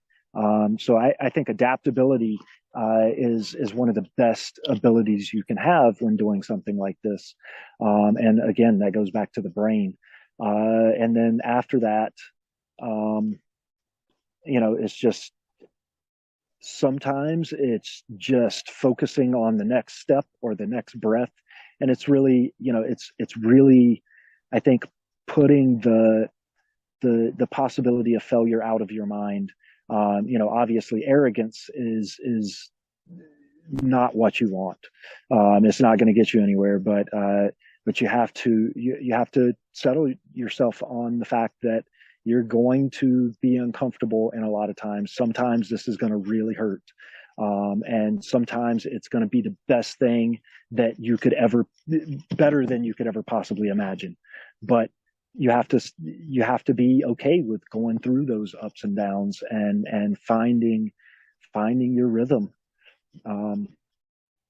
[SPEAKER 3] So I think adaptability is one of the best abilities you can have when doing something like this. And again, that goes back to the brain. And then after that, it's just, sometimes it's just focusing on the next step or the next breath. And it's really, it's really, I think, putting the possibility of failure out of your mind. Obviously arrogance is not what you want. It's not going to get you anywhere, but you have to settle yourself on the fact that you're going to be uncomfortable, and a lot of times, sometimes this is going to really hurt. And sometimes it's going to be the best thing that you could ever, better than you could ever possibly imagine. But you have to be okay with going through those ups and downs and finding your rhythm.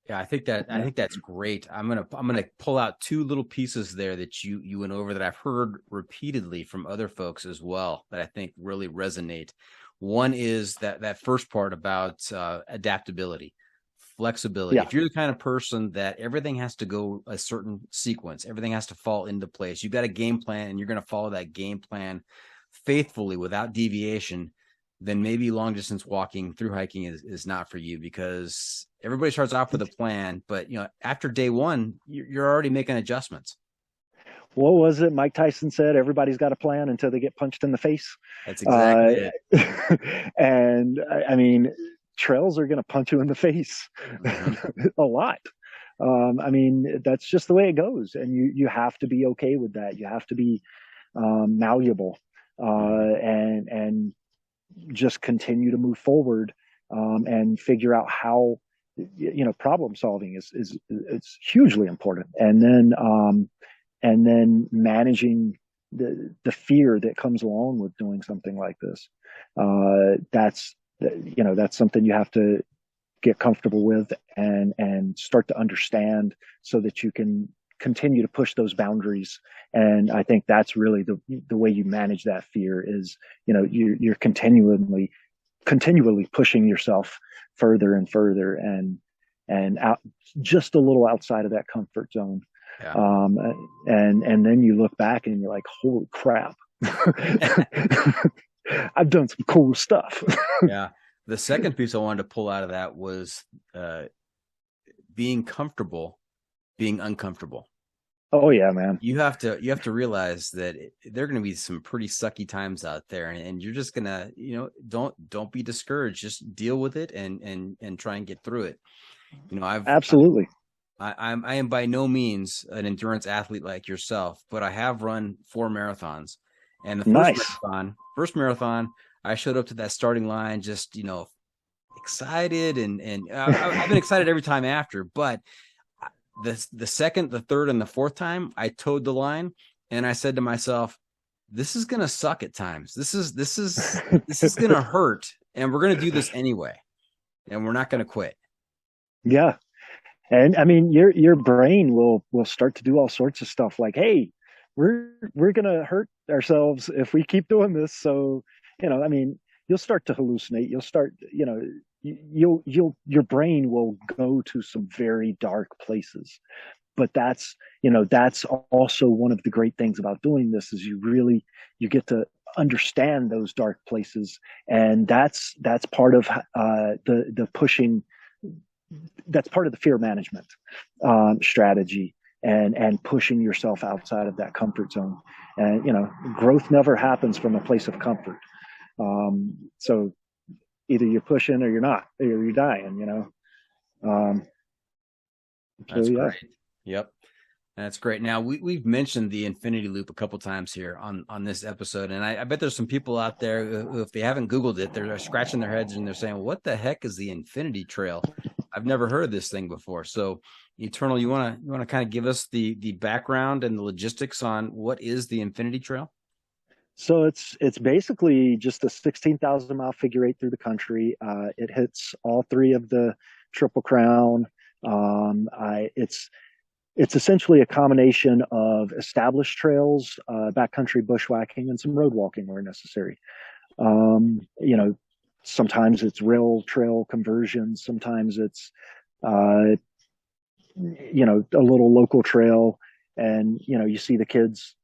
[SPEAKER 2] Yeah, I think that's great. I'm gonna pull out two little pieces there that you went over that I've heard repeatedly from other folks as well that I think really resonate. One is that first part about adaptability, flexibility.
[SPEAKER 3] Yeah.
[SPEAKER 2] If you're the kind of person that everything has to go a certain sequence, everything has to fall into place. You've got a game plan and you're going to follow that game plan faithfully without deviation, then maybe long distance walking through hiking is not for you, because everybody starts off with a plan, but after day one, you're already making adjustments.
[SPEAKER 3] What was it Mike Tyson said? Everybody's got a plan until they get punched in the face.
[SPEAKER 2] That's exactly
[SPEAKER 3] it. And I mean, trails are going to punch you in the face a lot. I mean, that's just the way it goes. And you have to be okay with that. You have to be malleable and just continue to move forward and figure out how, problem solving is hugely important. And then managing the fear that comes along with doing something like this. That's something you have to get comfortable with and start to understand so that you can continue to push those boundaries. And I think that's really the way you manage that fear is, you're continually pushing yourself further and further and out just a little outside of that comfort zone.
[SPEAKER 2] Yeah.
[SPEAKER 3] And then you look back and you're like, holy crap, I've done some cool stuff.
[SPEAKER 2] Yeah. The second piece I wanted to pull out of that was being comfortable being uncomfortable.
[SPEAKER 3] Oh yeah, man.
[SPEAKER 2] You have to realize that there are going to be some pretty sucky times out there, and you're just gonna, don't be discouraged. Just deal with it and try and get through it.
[SPEAKER 3] Absolutely.
[SPEAKER 2] I am by no means an endurance athlete like yourself, but I have run 4 marathons, and the first marathon, I showed up to that starting line just excited, and I've been excited every time after, but the second, the third, and the fourth time, I towed the line, and I said to myself, "This is gonna suck at times. This is gonna hurt, and we're gonna do this anyway, and we're not gonna quit."
[SPEAKER 3] Yeah, and I mean, your brain will start to do all sorts of stuff like, "Hey, we're gonna hurt ourselves if we keep doing this." So, I mean, you'll start to hallucinate. You'll start, your brain will go to some very dark places. But that's also one of the great things about doing this is you get to understand those dark places, and that's part of the pushing. That's part of the fear management strategy and pushing yourself outside of that comfort zone. And growth never happens from a place of comfort. So either you're pushing or you're not, or you're dying,
[SPEAKER 2] That's great. Yep. That's great. Now we've mentioned the infinity loop a couple times here on this episode. And I bet there's some people out there who, if they haven't Googled it, they're scratching their heads and they're saying, what the heck is the infinity trail? I've never heard of this thing before. So Eternal, you want to kind of give us the background and the logistics on what is the infinity trail?
[SPEAKER 3] So it's basically just a 16,000 mile figure eight through the country. It hits all 3 of the Triple Crown. It's essentially a combination of established trails, backcountry bushwhacking, and some road walking where necessary. Sometimes it's rail trail conversions. Sometimes it's, a little local trail, and you see the kids.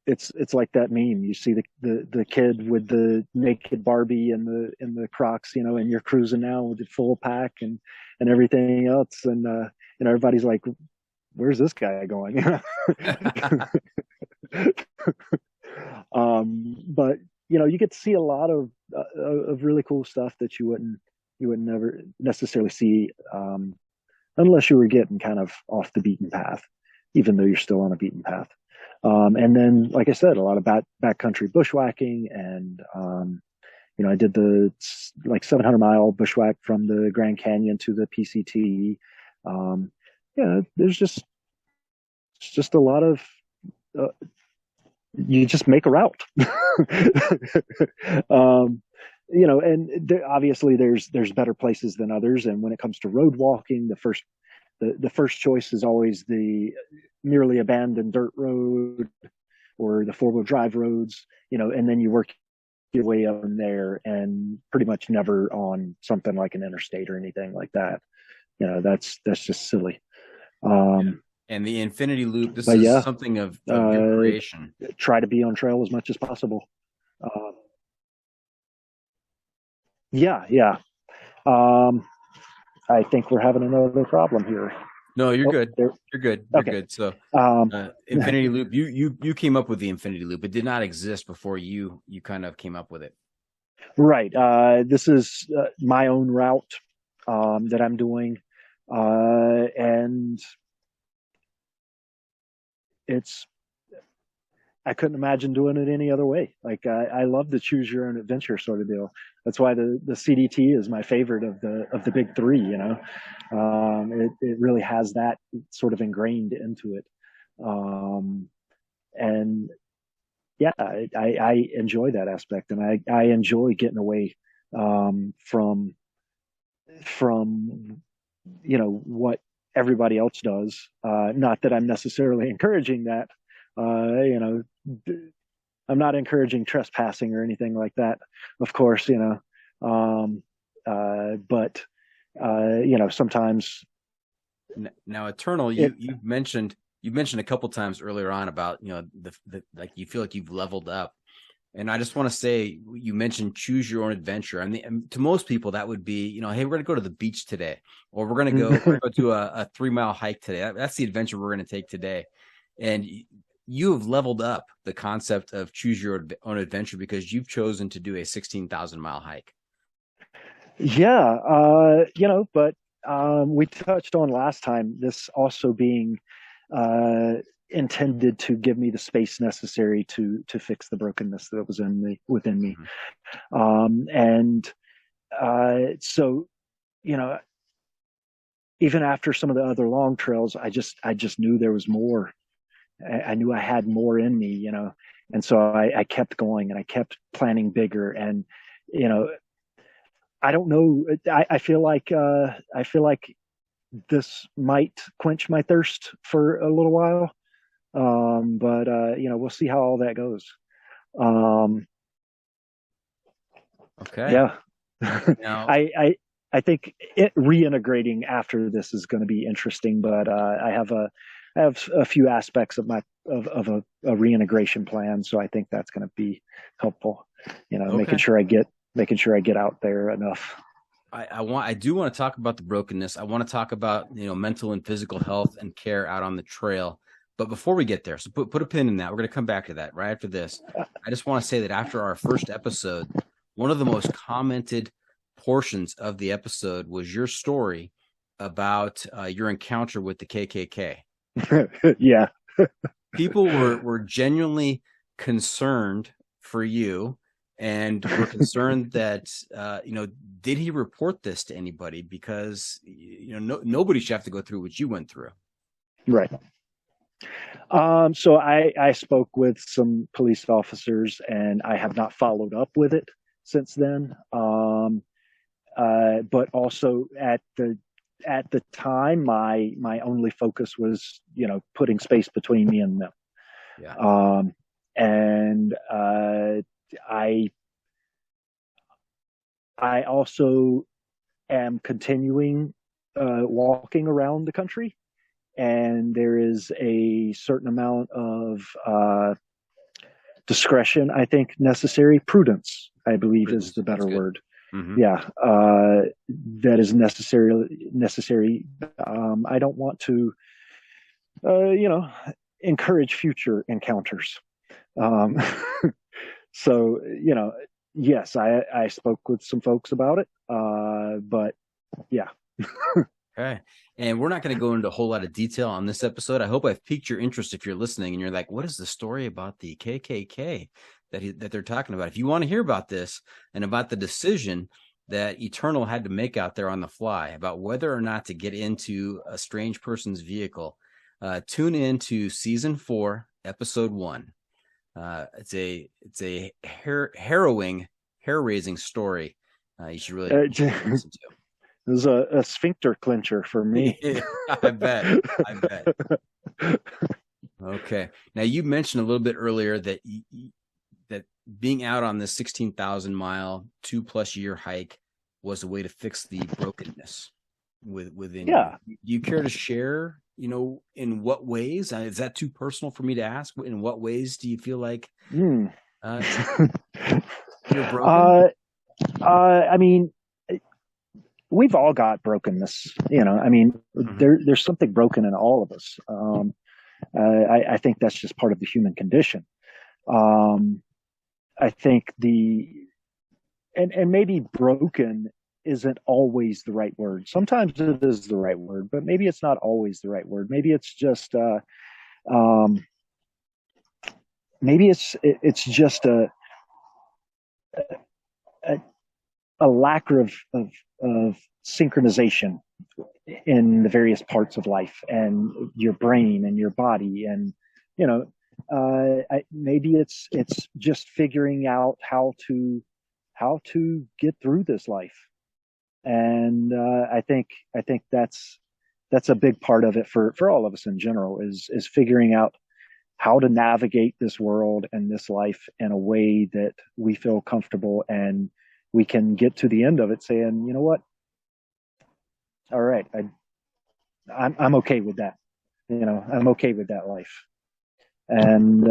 [SPEAKER 3] It's like that meme. You see the kid with the naked Barbie and the Crocs, and you're cruising now with the full pack and everything else, and everybody's like, "Where's this guy going?" But you get to see a lot of really cool stuff that you would never necessarily see unless you were getting kind of off the beaten path, even though you're still on a beaten path. And then, like I said, a lot of backcountry bushwhacking, and I did the 700-mile bushwhack from the Grand Canyon to the PCT. There's just a lot of you just make a route. And obviously there's better places than others. And when it comes to road walking, the the first choice is always the nearly abandoned dirt road or the 4-wheel drive roads, and then you work your way up in there, and pretty much never on something like an interstate or anything like that. That's just silly.
[SPEAKER 2] And the infinity loop, this
[SPEAKER 3] But
[SPEAKER 2] is
[SPEAKER 3] yeah,
[SPEAKER 2] something of your creation.
[SPEAKER 3] try to be on trail as much as possible. Yeah. I think we're having another problem here.
[SPEAKER 2] No, you're good.
[SPEAKER 3] You're
[SPEAKER 2] good. You're
[SPEAKER 3] okay.
[SPEAKER 2] good. So, infinity loop. You came up with the infinity loop. It did not exist before you kind of came up with it.
[SPEAKER 3] Right. This is my own route that I'm doing, and I couldn't imagine doing it any other way. Like I love the choose your own adventure sort of deal. That's why the CDT is my favorite of the big three. It really has that sort of ingrained into it, and yeah, I enjoy that aspect, and I enjoy getting away from what everybody else does. Not that I'm necessarily encouraging that. I'm not encouraging trespassing or anything like that, of course, but sometimes.
[SPEAKER 2] Now, Eternal, you mentioned a couple times earlier on about the like you feel like you've leveled up, and I just want to say you mentioned choose your own adventure. And to most people that would be hey, we're going to go to the beach today, or we're going to go to a 3-mile hike today. That's the adventure we're going to take today, and you have leveled up the concept of choose your own adventure because you've chosen to do a 16,000-mile hike.
[SPEAKER 3] Yeah, but we touched on last time this also being intended to give me the space necessary to fix the brokenness that was within me. And so, even after some of the other long trails, I just knew there was more. I knew I had more in me, and so I kept going and I kept planning bigger. And, I don't know. I feel like this might quench my thirst for a little while. But we'll see how all that goes.
[SPEAKER 2] Okay.
[SPEAKER 3] Yeah.
[SPEAKER 2] Now,
[SPEAKER 3] I think reintegrating after this is going to be interesting, but I have a few aspects of a reintegration plan, so I think that's going to be helpful. Making sure I get out there enough.
[SPEAKER 2] I do want to talk about the brokenness. I want to talk about mental and physical health and care out on the trail. But before we get there, so put a pin in that. We're going to come back to that right after this. I just want to say that after our first episode, one of the most commented portions of the episode was your story about your encounter with the KKK.
[SPEAKER 3] Yeah.
[SPEAKER 2] People were genuinely concerned for you, and were concerned that did he report this to anybody, because nobody should have to go through what you went through.
[SPEAKER 3] Right. So I spoke with some police officers, and I have not followed up with it since then. But also at the time, my only focus was putting space between me and them.
[SPEAKER 2] Yeah.
[SPEAKER 3] And I also am continuing walking around the country, and there is a certain amount of discretion, I think, necessary. Prudence, I believe, is the better word.
[SPEAKER 2] Mm-hmm.
[SPEAKER 3] Yeah, that is necessary. I don't want to, encourage future encounters. So, yes, I spoke with some folks about it, but yeah.
[SPEAKER 2] Okay. And we're not going to go into a whole lot of detail on this episode. I hope I've piqued your interest if you're listening and you're like, what is the story about the KKK that they're talking about? If you want to hear about this and about the decision that Eternal had to make out there on the fly about whether or not to get into a strange person's vehicle, tune in to season 4, episode 1. It's a harrowing, hair-raising story. You should really listen to.
[SPEAKER 3] It was a sphincter clincher for me.
[SPEAKER 2] I bet. I bet. Okay. Now you mentioned a little bit earlier that that being out on this 16,000-mile, 2+ year hike was a way to fix the brokenness within
[SPEAKER 3] Yeah.
[SPEAKER 2] you. Do you care to share, in what ways? Is that too personal for me to ask? In what ways do you feel like you're broken?
[SPEAKER 3] I mean, we've all got brokenness, there's something broken in all of us. I think that's just part of the human condition. I think and maybe broken isn't always the right word. Sometimes it is the right word, but maybe it's not always the right word. Maybe it's just, maybe it's just a lack of synchronization in the various parts of life and your brain and your body. And maybe it's just figuring out how to get through this life. And I think that's a big part of it for all of us in general, is figuring out how to navigate this world and this life in a way that we feel comfortable, and we can get to the end of it saying, you know what, all right, I'm okay with that. I'm okay with that life. And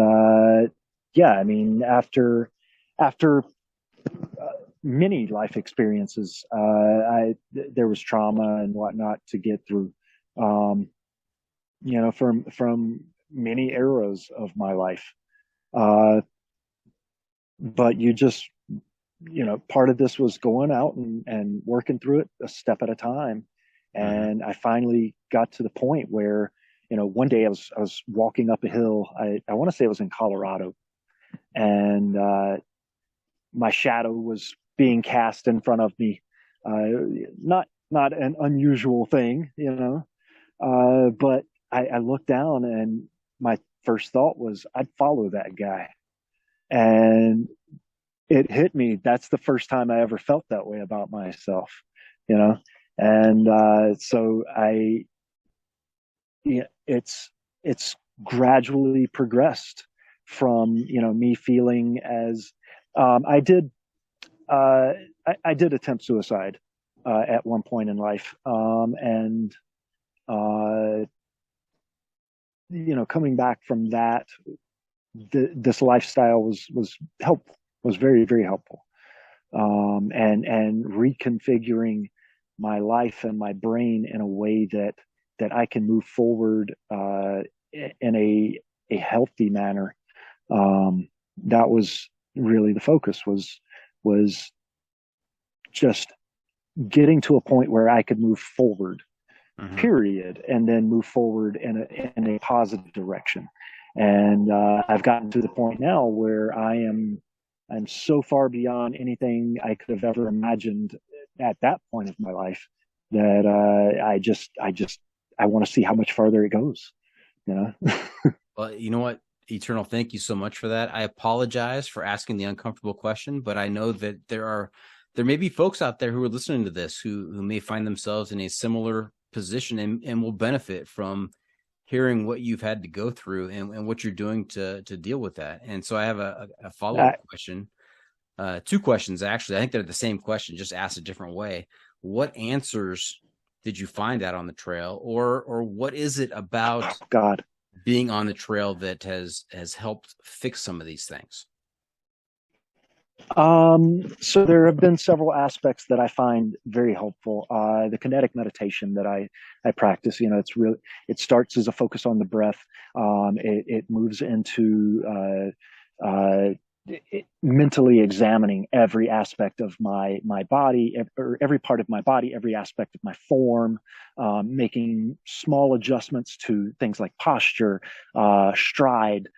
[SPEAKER 3] yeah, I mean, after many life experiences, there was trauma and whatnot to get through, from many eras of my life. But you just, part of this was going out and working through it a step at a time. And I finally got to the point where, one day I was walking up a hill. I want to say it was in Colorado, and my shadow was being cast in front of me. Not an unusual thing, but I looked down, and my first thought was I'd follow that guy. And it hit me. That's the first time I ever felt that way about myself, And so it's gradually progressed from, me feeling as, I did attempt suicide at one point in life, and coming back from that, this lifestyle was helpful, was very, very helpful, and reconfiguring my life and my brain in a way that I can move forward in a healthy manner. That was really the focus, was just getting to a point where I could move forward, period, and then move forward in a positive direction. And I've gotten to the point now where I'm so far beyond anything I could have ever imagined at that point of my life that I want to see how much farther it goes.
[SPEAKER 2] Well, you know what, Eternal, thank you so much for that. I apologize for asking the uncomfortable question, but I know that there may be folks out there who are listening to this who may find themselves in a similar position and will benefit from hearing what you've had to go through and what you're doing to deal with that. And so I have a follow-up question. Two questions, actually. I think they're the same question, just asked a different way. What answers did you find out on the trail, or what is it about being on the trail that has helped fix some of these things?
[SPEAKER 3] So there have been several aspects that I find very helpful. The kinetic meditation that I practice, it starts as a focus on the breath. It moves into mentally examining every aspect of my body, or every part of my body, every aspect of my form, making small adjustments to things like posture, stride,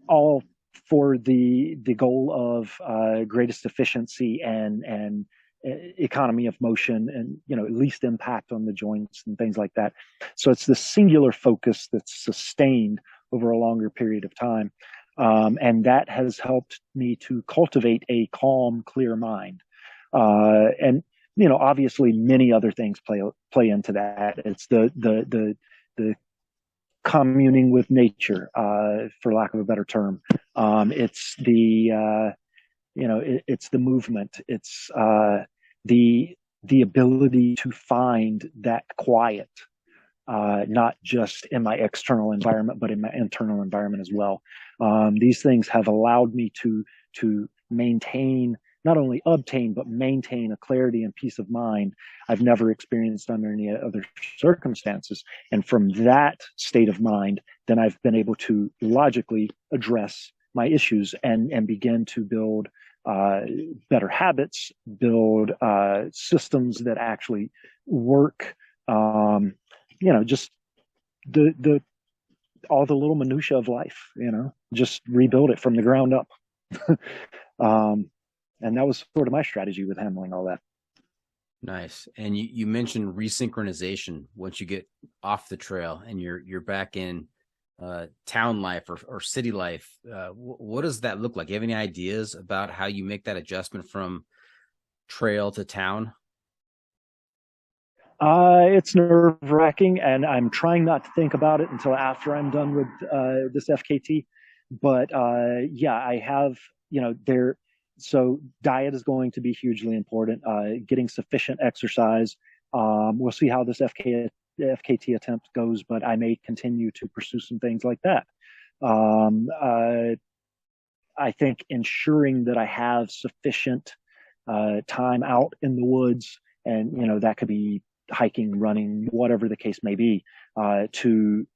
[SPEAKER 3] all for the goal of greatest efficiency and economy of motion, and least impact on the joints and things like that. So it's the singular focus that's sustained over a longer period of time. And that has helped me to cultivate a calm, clear mind. And obviously many other things play into that. It's the communing with nature, for lack of a better term. It's it's the movement. It's the ability to find that quiet, not just in my external environment, but in my internal environment as well. These things have allowed me to maintain, not only obtain, but maintain a clarity and peace of mind I've never experienced under any other circumstances. And from that state of mind, then I've been able to logically address my issues and begin to build better habits, build systems that actually work. Just the all the little minutia of life. Just rebuild it from the ground up. And that was sort of my strategy with handling all that.
[SPEAKER 2] Nice. And you mentioned resynchronization once you get off the trail and you're back in town life or city life. What does that look like? Do you have any ideas about how you make that adjustment from trail to town?
[SPEAKER 3] It's nerve-wracking, and I'm trying not to think about it until after I'm done with this FKT. But yeah, I have, there. So diet is going to be hugely important. Getting sufficient exercise. We'll see how this FKT attempt goes, but I may continue to pursue some things like that. I think ensuring that I have sufficient time out in the woods, and that could be hiking, running, whatever the case may be, to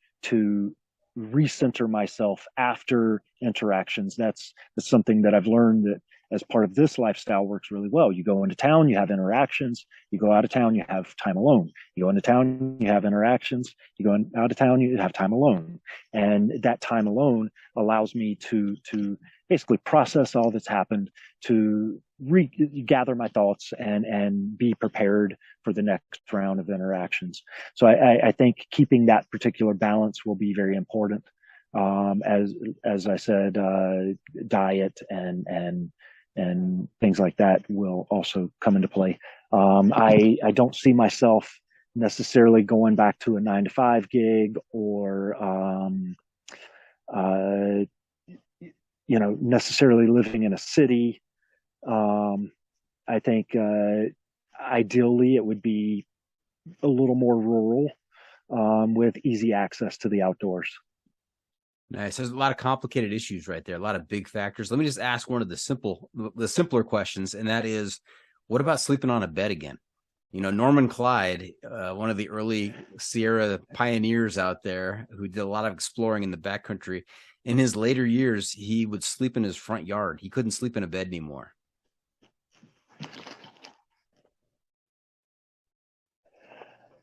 [SPEAKER 3] recenter myself after interactions. That's something that I've learned that as part of this lifestyle works really well. You go into town, you have interactions. You go out of town, you have time alone. You go into town, you have interactions. You go out of town, you have time alone. And that time alone allows me to basically process all that's happened, to gather my thoughts and be prepared for the next round of interactions. So I think keeping that particular balance will be very important. As I said, diet and things like that will also come into play. I don't see myself necessarily going back to a 9-to-5 gig or necessarily living in a city. I think ideally it would be a little more rural, with easy access to the outdoors.
[SPEAKER 2] Nice. There's a lot of complicated issues right there, a lot of big factors. Let me just ask one of the simpler questions, and that is, what about sleeping on a bed again? Norman Clyde, one of the early Sierra pioneers out there who did a lot of exploring in the backcountry, in his later years, he would sleep in his front yard. He couldn't sleep in a bed anymore.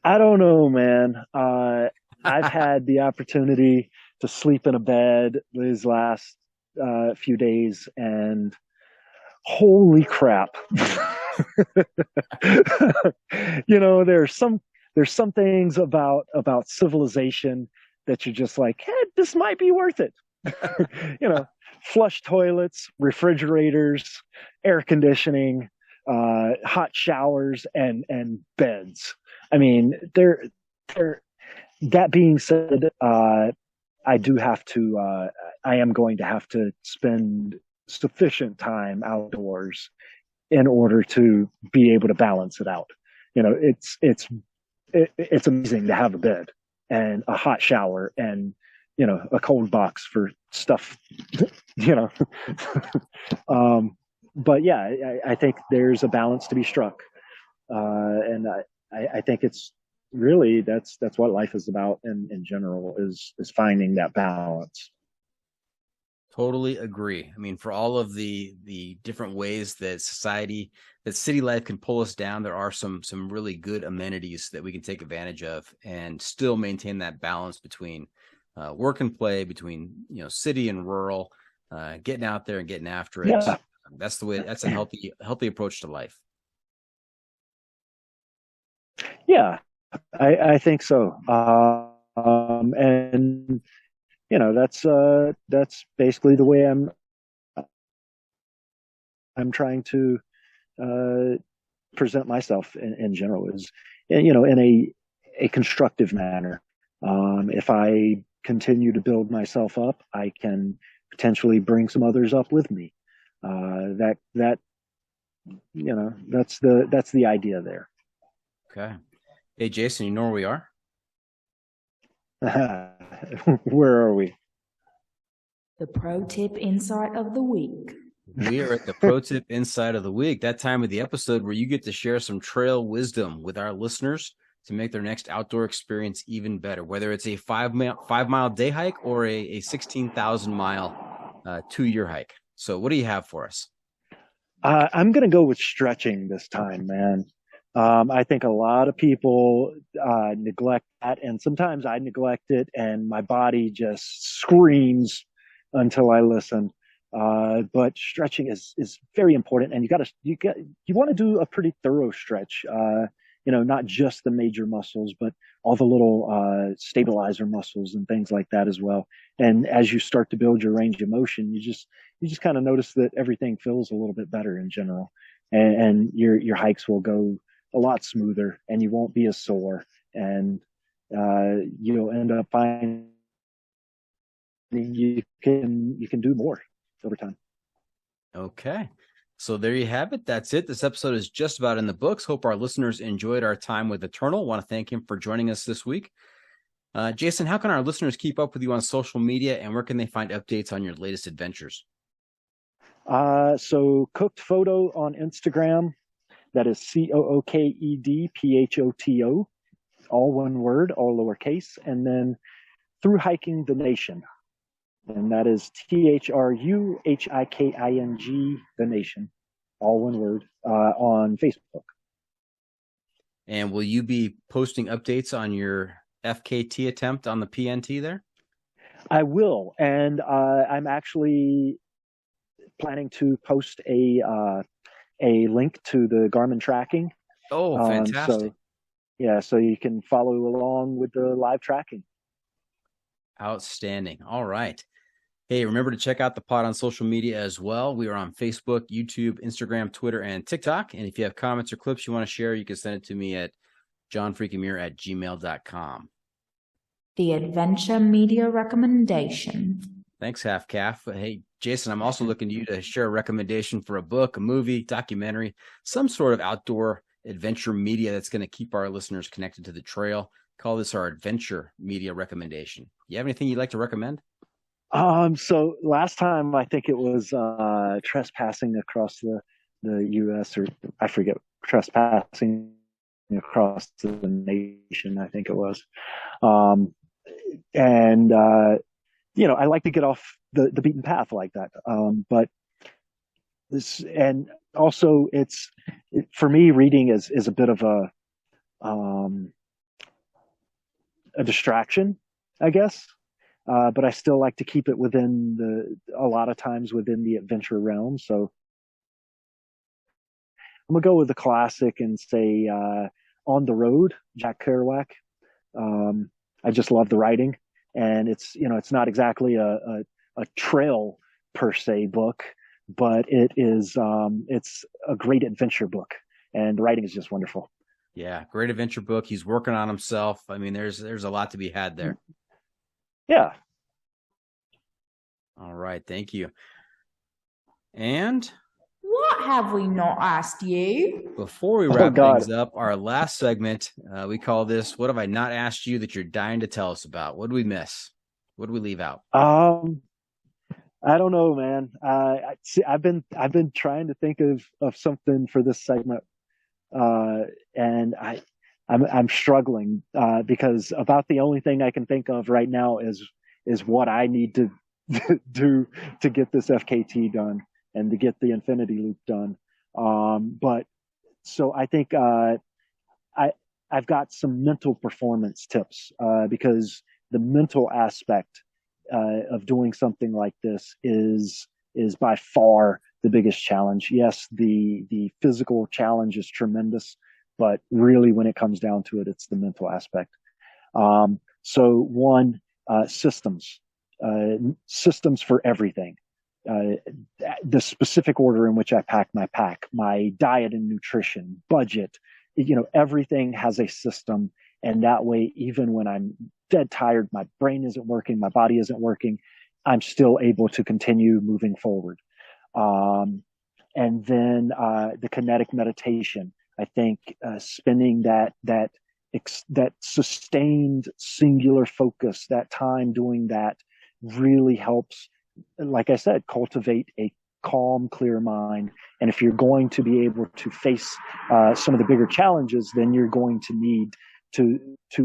[SPEAKER 3] I don't know, man. I've had the opportunity to sleep in a bed these last few days, and holy crap. There's some things about civilization that you're just like, hey, this might be worth it. Flush toilets, refrigerators, air conditioning, hot showers, and beds. I mean, that being said, I am going to have to spend sufficient time outdoors in order to be able to balance it out. It's amazing to have a bed and a hot shower and, a cold box for stuff, but yeah, I think there's a balance to be struck. And I think it's really, that's what life is about in general, is finding that balance.
[SPEAKER 2] Totally agree. I mean, for all of the different ways that city life can pull us down, there are some really good amenities that we can take advantage of and still maintain that balance between work and play, between city and rural, getting out there and getting after it.
[SPEAKER 3] Yeah.
[SPEAKER 2] That's a healthy approach to life.
[SPEAKER 3] Yeah, I think so. And that's basically the way I'm trying to present myself in general is, in a constructive manner. If I continue to build myself up, I can potentially bring some others up with me. That's the idea there.
[SPEAKER 2] Okay. Hey, Jason, you know where we are?
[SPEAKER 3] Where are we?
[SPEAKER 4] The pro tip insight of the week.
[SPEAKER 2] We are at the pro tip insight of the week, that time of the episode where you get to share some trail wisdom with our listeners to make their next outdoor experience even better, whether it's a 5-mile day hike or a 16,000-mile 2-year hike. So what do you have for us?
[SPEAKER 3] I'm going to go with stretching this time, man. I think a lot of people neglect that, and sometimes I neglect it, and my body just screams until I listen. But stretching is very important, and you want to do a pretty thorough stretch. Not just the major muscles, but all the little stabilizer muscles and things like that as well. And as you start to build your range of motion, you just kind of notice that everything feels a little bit better in general, and your hikes will go a lot smoother, and you won't be as sore, and you'll end up finding you can do more over time.
[SPEAKER 2] Okay. So there you have it. That's it. This episode is just about in the books. Hope our listeners enjoyed our time with Eternal. Want to thank him for joining us this week. Jason, how can our listeners keep up with you on social media, and where can they find updates on your latest adventures?
[SPEAKER 3] So Cooked Photo on Instagram. That is COOKEDPHOTO, all one word, all lowercase. And then Through Hiking the Nation. And that is THRUHIKING, the Nation, all one word, on Facebook.
[SPEAKER 2] And will you be posting updates on your FKT attempt on the PNT there?
[SPEAKER 3] I will, and I'm actually planning to post a link to the Garmin tracking.
[SPEAKER 2] Oh, fantastic!
[SPEAKER 3] So you can follow along with the live tracking.
[SPEAKER 2] Outstanding. All right. Hey, remember to check out the pod on social media as well. We are on Facebook, YouTube, Instagram, Twitter, and TikTok. And if you have comments or clips you want to share, you can send it to me at johnfreakymuir@gmail.com.
[SPEAKER 4] The Adventure Media Recommendation.
[SPEAKER 2] Thanks, Half Calf. Hey, Jason, I'm also looking to you to share a recommendation for a book, a movie, documentary, some sort of outdoor adventure media that's going to keep our listeners connected to the trail. Call this our Adventure Media Recommendation. You have anything you'd like to recommend?
[SPEAKER 3] So last time I think it was trespassing across the U.S. or I forget, trespassing across the nation, I think it was. I like to get off the beaten path like that. But this, and also for me, reading is a bit of a distraction, I guess. But I still like to keep it a lot of times within the adventure realm. So I'm gonna go with the classic and say On the Road, Jack Kerouac. I just love the writing, and it's not exactly a trail per se book, but it's a great adventure book, and the writing is just wonderful.
[SPEAKER 2] Yeah, great adventure book. He's working on himself. I mean, there's a lot to be had there.
[SPEAKER 3] Yeah.
[SPEAKER 2] All right. Thank you. And
[SPEAKER 4] What have we not asked you?
[SPEAKER 2] before we wrap things up, our last segment, we call this, what have I not asked you that you're dying to tell us about? What did we miss? What did we leave out?
[SPEAKER 3] I don't know, man. I've been trying to think of something for this segment. And I'm struggling, because about the only thing I can think of right now is what I need to do to get this FKT done and to get the Infinity Loop done. But so I think, I've got some mental performance tips, because the mental aspect, of doing something like this is by far the biggest challenge. Yes, the physical challenge is tremendous, but really when it comes down to it, it's the mental aspect. So one, systems for everything. the specific order in which I pack my pack, my diet and nutrition, budget, everything has a system. And that way, even when I'm dead tired, my brain isn't working, my body isn't working, I'm still able to continue moving forward. And then the kinetic meditation, I think spending that sustained singular focus, that time doing that really helps, like I said, cultivate a calm, clear mind. And if you're going to be able to face some of the bigger challenges, then you're going to need to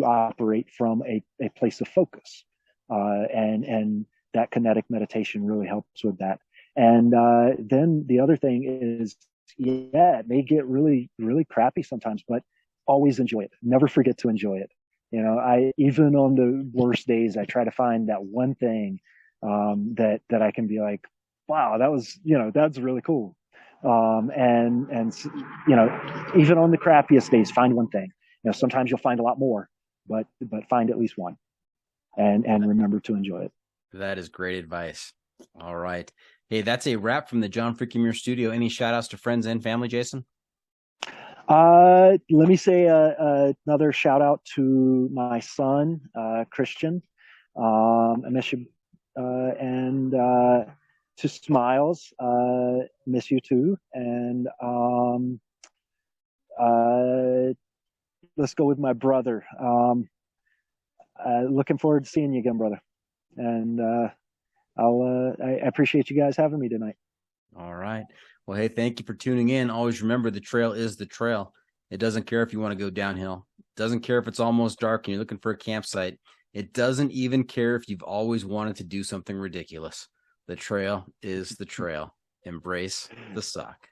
[SPEAKER 3] operate from a place of focus. And that kinetic meditation really helps with that. And then the other thing is, it may get really, really crappy sometimes, but always enjoy it. Never forget to enjoy it. Even on the worst days, I try to find that one thing that I can be like, wow, that's really cool. And even on the crappiest days, find one thing. Sometimes you'll find a lot more, but find at least one, and remember to enjoy it.
[SPEAKER 2] That is great advice. All right. Hey, that's a wrap from the John Freaking Muir studio. Any shout outs to friends and family, Jason?
[SPEAKER 3] Let me say another shout out to my son, Christian. I miss you. And to Smiles, miss you too. And let's go with my brother. Looking forward to seeing you again, brother. And I appreciate you guys having me tonight.
[SPEAKER 2] All right. Well, hey, thank you for tuning in. Always remember, the trail is the trail. It doesn't care if you want to go downhill. It doesn't care if it's almost dark and you're looking for a campsite. It doesn't even care if you've always wanted to do something ridiculous. The trail is the trail. Embrace the suck.